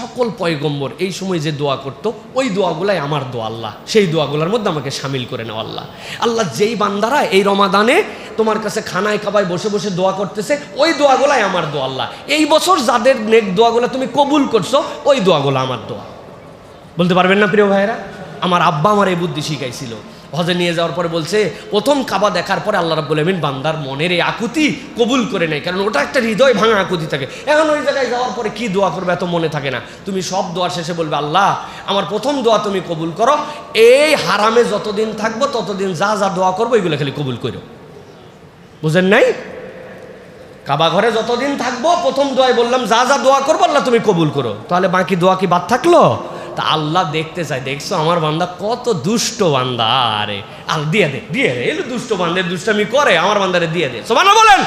Speaker 1: সকল পয়গম্বর এই সময় যে দোয়া করতো ওই দোয়াগুলাই আমার দোয়া, আল্লাহ সেই দোয়াগুলোর মধ্যে আমাকে সামিল করে নাও। আল্লাহ আল্লাহ যেই বান্দারা এই রমাদানে তোমার কাছে খানায় খাবায় বসে বসে দোয়া করতেছে ওই দোয়াগুলাই আমার দোয়া, আল্লাহ এই বছর যাদের নেক দোয়াগুলো তুমি কবুল করছো ওই দোয়াগুলো আমার দোয়া। বলতে পারবেন না প্রিয় ভাইয়েরা? আমার আব্বা আমার এই বুদ্ধি শিখাইছিল। হজে নিয়ে যাওয়ার পরে বলছে প্রথম কাবা দেখার পরে আল্লাহ রাব্বুল আমিন বান্দার মনের এই আকুতি কবুল করে নেয়, কারণ ওটা একটা হৃদয় ভাঙা আকুতি থাকে। এখন ওই জায়গায় যাওয়ার পরে কি দোয়া করবে এত মনে থাকে না। তুমি সব দোয়ার শেষে বলবে আল্লাহ আমার প্রথম দোয়া তুমি কবুল করো, এই হারামে যতদিন থাকবো ততদিন যা যা দোয়া করবো এগুলো খালি কবুল করো। বুঝেন নাই? কাবা ঘরে যতদিন থাকবো প্রথম দোয়ায় বললাম যা যা দোয়া করবো আল্লাহ তুমি কবুল করো, তাহলে বাকি দোয়া কি বাদ থাকলো? তা আল্লাহ দেখতে চাই, দেখছো আমার বান্দা কত দুষ্ট বান্দা, আরে আল দিয়ে দে দিয়ে দে, এলো দুষ্ট বান্দের দুষ্টামি করে, আমার বান্দারে দিয়ে দে। সুবহানাল্লাহ বলেন।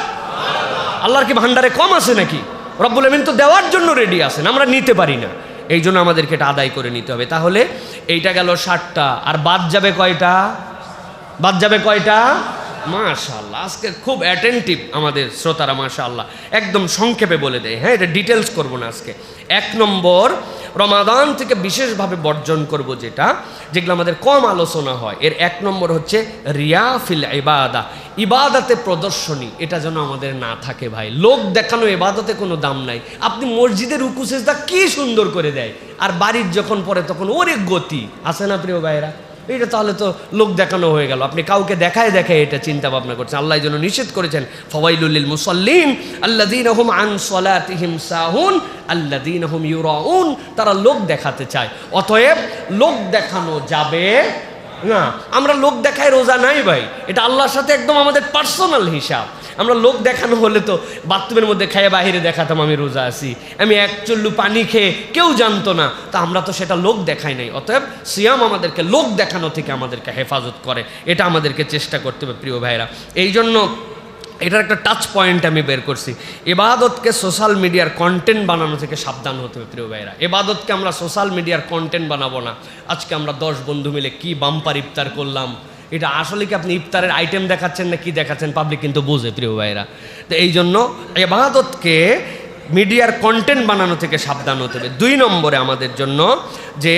Speaker 1: আল্লাহর কি ভান্ডারে কম আছে নাকি? রব্বুল আমিন তো দেওয়ার জন্য রেডি আছেন, আমরা নিতে পারি না, এই জন্য আমাদেরকে এটা আদায় করে নিতে হবে। তাহলে এইটা গেল 7টা, আর বাদ যাবে কয়টা? বাদ যাবে কয়টা? মাশাআল্লাহ আজকে খুব অ্যাটেন্টিভ আমাদের শ্রোতারা, মাশাআল্লাহ একদম সংক্ষেপে বলে দেয়। হ্যাঁ, এটা ডিটেলস করব না আজকে। 1 নম্বর রমাদান থেকে বিশেষভাবে বর্জন করব যেগুলো আমাদের কম আলোচনা হয়, এর 1 নম্বর হচ্ছে রিয়া ফিল ইবাদা, ইবাদতে প্রদর্শনী, এটা যেন আমাদের না থাকে। ভাই লোক দেখানো ইবাদতে কোনো দাম নাই। আপনি মসজিদের রুকু সিজদা কি সুন্দর করে দেয়, আর বাড়ির যখন পড়ে তখন ওরে গতি আছে না প্রিয় ভাইরা? এটা তাহলে তো লোক দেখানো হয়ে গেল। আপনি কাউকে দেখায় দেখায় এটা চিন্তা ভাবনা করছেন। আল্লাহ এই জন্য নিষেধ করেছেন ফাওয়াইলুল লিল মুসাল্লিন আল্লাযীনা হুম আন সালাতিহিম সাহুন আল্লাযীনা হুম ইউরাউন, তারা লোক দেখাতে চায়, অতএব লোক দেখানো যাবে না। আমরা লোক দেখায় রোজা নাই ভাই, এটা আল্লাহর সাথে একদম আমাদের পার্সোনাল হিসাব। আমরা লোক দেখানো হলে তো বাথরুমের মধ্যে খেয়ে বাহিরে দেখাতাম আমি রোজা আছি, আমি 1 চুল্লু পানি খেয়ে কেউ জানতো না, তা আমরা তো সেটা লোক দেখাই নাই। অতএব সিয়াম আমাদেরকে লোক দেখানো থেকে আমাদেরকে হেফাজত করে, এটা আমাদেরকে চেষ্টা করতে হবে প্রিয় ভাইরা। এই জন্য এটার একটা টাচ পয়েন্ট আমি বের করছি, ইবাদতকে সোশ্যাল মিডিয়ার কন্টেন্ট বানানো থেকে সাবধান হতে হবে প্রিয় ভাইরা। ইবাদতকে আমরা সোশ্যাল মিডিয়ার কন্টেন্ট বানাবো না। আজকে আমরা 10 বন্ধু মিলে কি বাম্পার ইফতার করলাম, এটা আসলে কি আপনি ইফতারের আইটেম দেখাচ্ছেন না কি দেখাচ্ছেন, পাবলিক কিন্তু বোঝে প্রিয় ভাইরা। তো এই জন্য ইবাদতকে মিডিয়ার কন্টেন্ট বানানো থেকে সাবধান হতে হবে। 2 নম্বরে আমাদের জন্য যে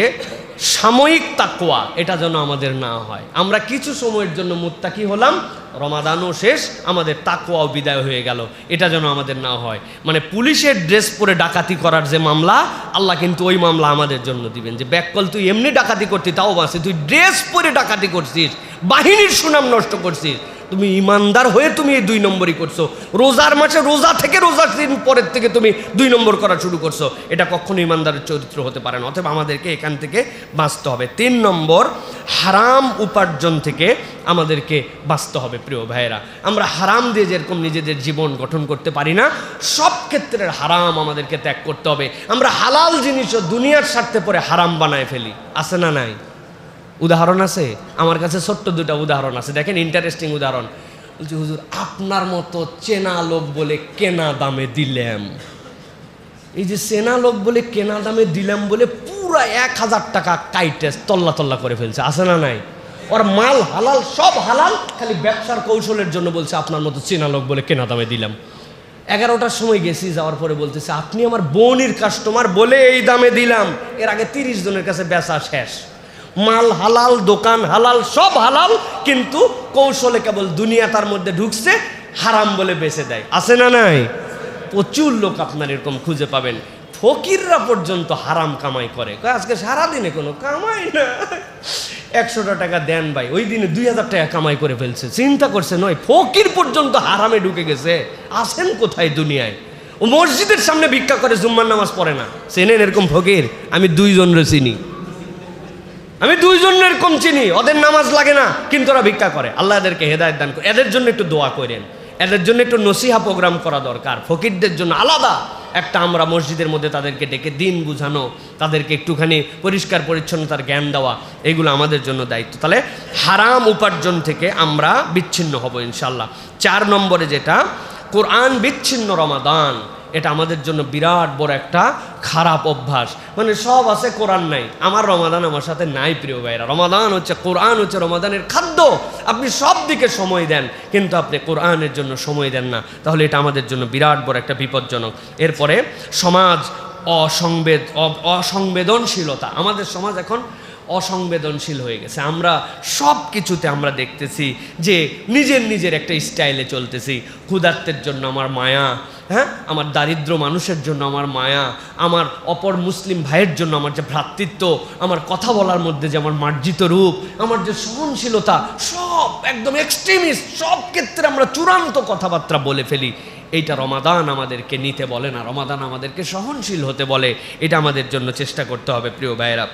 Speaker 1: সাময়িক তাকওয়া, এটা যেন আমাদের না হয়। আমরা কিছু সময়ের জন্য মুত্তাকি হলাম, রমাদানও শেষ, আমাদের তাকওয়াও বিদায় হয়ে গেল, এটা যেন আমাদের না হয়। মানে পুলিশের ড্রেস পরে ডাকাতি করার যে মামলা, আল্লাহ কিন্তু ওই মামলা আমাদের জন্য দিবেন যে ব্যাককল তুই এমনি ডাকাতি করতি তাও বাঁচে, তুই ড্রেস পরে ডাকাতি করছিস, বাহিনীর সুনাম নষ্ট করছিস, তুমি ইমানদার হয়ে তুমি এই 2 নম্বরই করছো। রোজার মাসে রোজা থেকে রোজার দিন পরের থেকে তুমি 2 নম্বর করা শুরু করছো, এটা কখনো ইমানদারের চরিত্র হতে পারে না। অতএব আমাদেরকে এখান থেকে বাঁচতে হবে। 3 নম্বর হারাম উপার্জন থেকে আমাদেরকে বাঁচতে হবে প্রিয় ভাইয়েরা। আমরা হারাম দিয়ে যেরকম নিজেদের জীবন গঠন করতে পারি না, সব ক্ষেত্রের হারাম আমাদেরকে ত্যাগ করতে হবে। আমরা হালাল জিনিসও দুনিয়ার স্বার্থে পরে হারাম বানায় ফেলি, আছে না নাই? উদাহরণ আছে আমার কাছে, ছোট্ট দুটা উদাহরণ আছে, দেখেন ইন্টারেস্টিং উদাহরণ। বলছি হুজুর আপনার মতো চেনা লোক বলে কেনা দামে দিলাম, এই যে চেনা লোক বলে কেনা দামে দিলাম বলে পুরা 1000 টাকা কাইটে তল্লা তল্লা করে ফেলছে, আছে না নাই? ওর মাল হালাল, সব হালাল, খালি ব্যবসার কৌশলের জন্য বলছে আপনার মতো চেনা লোক বলে কেনা দামে দিলাম। 11টার সময় গেছি, যাওয়ার পরে বলতেছে আপনি আমার বোনের কাস্টমার বলে এই দামে দিলাম। এর আগে 30 জনের কাছে বেচা শেষ, মাল হালাল, দোকান হালাল, সব হালাল, কিন্তু কৌশলে কেবল দুনিয়া তার মধ্যে ঢুকছে, হারাম বলে বেচে দেয়, আছে না নাই? প্রচুর লোক আপনার এরকম খুঁজে পাবেন। ফকিররা পর্যন্ত হারাম কামাই করে, আজকে সারাদিনে কোনো কামাই না, 100টা টাকা দেন ভাই, ওই দিনে 2000 টাকা কামাই করে ফেলছে। চিন্তা করছে নয়, ফকির পর্যন্ত হারামে ঢুকে গেছে। আসেন কোথায় দুনিয়ায়? ও মসজিদের সামনে ভিক্ষা করে, জুম্মার নামাজ পড়ে না। চেনেন এরকম ফকির? আমি 2 জনের চিনি, আমি 2 জনের এরকম চিনি, ওদের নামাজ লাগে না কিন্তু ওরা ভিক্ষা করে। আল্লাহ এদেরকে হেদায়েত দান করে। এদের জন্য একটু দোয়া করেন, এদের জন্য একটু নসিহা প্রোগ্রাম করা দরকার। ফকিরদের জন্য আলাদা একটা আমরা মসজিদের মধ্যে তাদেরকে ডেকে দিন বুঝানো, তাদেরকে একটুখানি পরিষ্কার পরিচ্ছন্নতার জ্ঞান দেওয়া, এগুলো আমাদের জন্য দায়িত্ব। তাহলে হারাম উপার্জন থেকে আমরা বিচ্ছিন্ন হব ইনশাল্লাহ। 4 নম্বরে যেটা, কোরআন বিচ্ছিন্ন রমাদান, এটা আমাদের জন্য বিরাট বড় একটা খারাপ অভ্যাস। মানে সব আছে, কোরআন নাই। আমার রমাদান আমার সাথে নাই প্রিয় ভাইরা। রমাদান হচ্ছে, কোরআন হচ্ছে রমাদানের খাদ্য। আপনি সব দিকে সময় দেন কিন্তু আপনি কোরআনের জন্য সময় দেন না, তাহলে এটা আমাদের জন্য বিরাট বড় একটা বিপজ্জনক। এরপরে সমাজ অসংবেদনশীলতা। আমাদের সমাজ এখন অসংবেদনশীল হয়ে গেছে। আমরা সব কিছুতে আমরা দেখতেছি যে নিজের একটা স্টাইলে চলতেছি। ক্ষুধার্তের জন্য আমার মায়া, হ্যাঁ, আমার দারিদ্র মানুষের জন্য আমার মায়া, আমার অপর মুসলিম ভাইয়ের জন্য আমার যে ভ্রাতৃত্ব, আমার কথা বলার মধ্যে যে আমার মার্জিত রূপ, আমার যে সহনশীলতা, সব একদম এক্সট্রিমিস্ট, সব ক্ষেত্রে আমরা চূড়ান্ত কথাবার্তা বলে ফেলি। এইটা রমাদান আমাদেরকে নিতে বলে না, রমাদান আমাদেরকে সহনশীল হতে বলে। এটা আমাদের জন্য চেষ্টা করতে হবে প্রিয় ভাইয়েরা।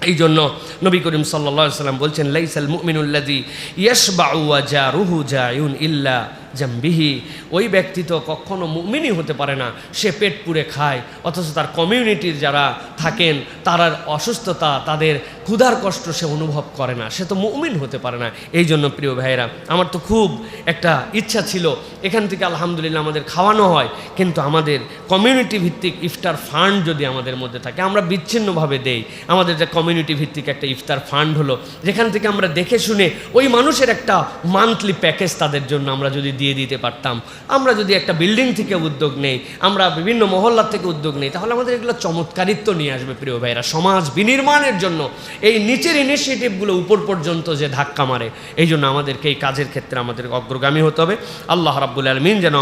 Speaker 1: এই জন্য নবী করিম সাল্লাল্লাহু আলাইহি ওয়াসাল্লাম বলছেন, লাইসাল মুমিনুল্লাযী ইয়াশবাউ ওয়া জারুহু জায়ুন ইল্লা জামবিহি। ওই ব্যক্তি তো কখনো মুমিনই হতে পারে না, সে পেট পুরে খায়, অথচ তার কমিউনিটির যারা থাকেন তার অসুস্থতা, তাদের ক্ষুধার কষ্ট সে অনুভব করে না, সে তো মুমিন হতে পারে না। এই জন্য প্রিয় ভাইয়েরা, আমার তো খুব একটা ইচ্ছা ছিল এখান থেকে আলহামদুলিল্লাহ আমাদের খাওয়ানো হয়, কিন্তু আমাদের কমিউনিটি ভিত্তিক ইফতার ফান্ড যদি আমাদের মধ্যে থাকে, আমরা বিচ্ছিন্নভাবে দেই। আমাদের যে কমিউনিটি ভিত্তিক একটা ইফতার ফান্ড হলো, যেখান থেকে আমরা দেখে শুনে ওই মানুষের একটা মান্থলি প্যাকেজ তাদের জন্য আমরা যদি দিয়ে দিতে পারতাম, আমরা যদি একটা বিল্ডিং থেকে উদ্যোগ নেই, আমরা বিভিন্ন মহল্লা থেকে উদ্যোগ নেই, তাহলে আমাদের এগুলো চমৎকারিত্ব নিয়ে আসবে প্রিয় ভাইরা। সমাজ বিনির্মাণের জন্য এই নিচের ইনিশিয়েটিভগুলো উপর পর্যন্ত যে ধাক্কা মারে, এই জন্য আমাদেরকে এই কাজের ক্ষেত্রে আমাদের অগ্রগামী হতে হবে। আল্লাহ রাব্বুল আলামিন যেন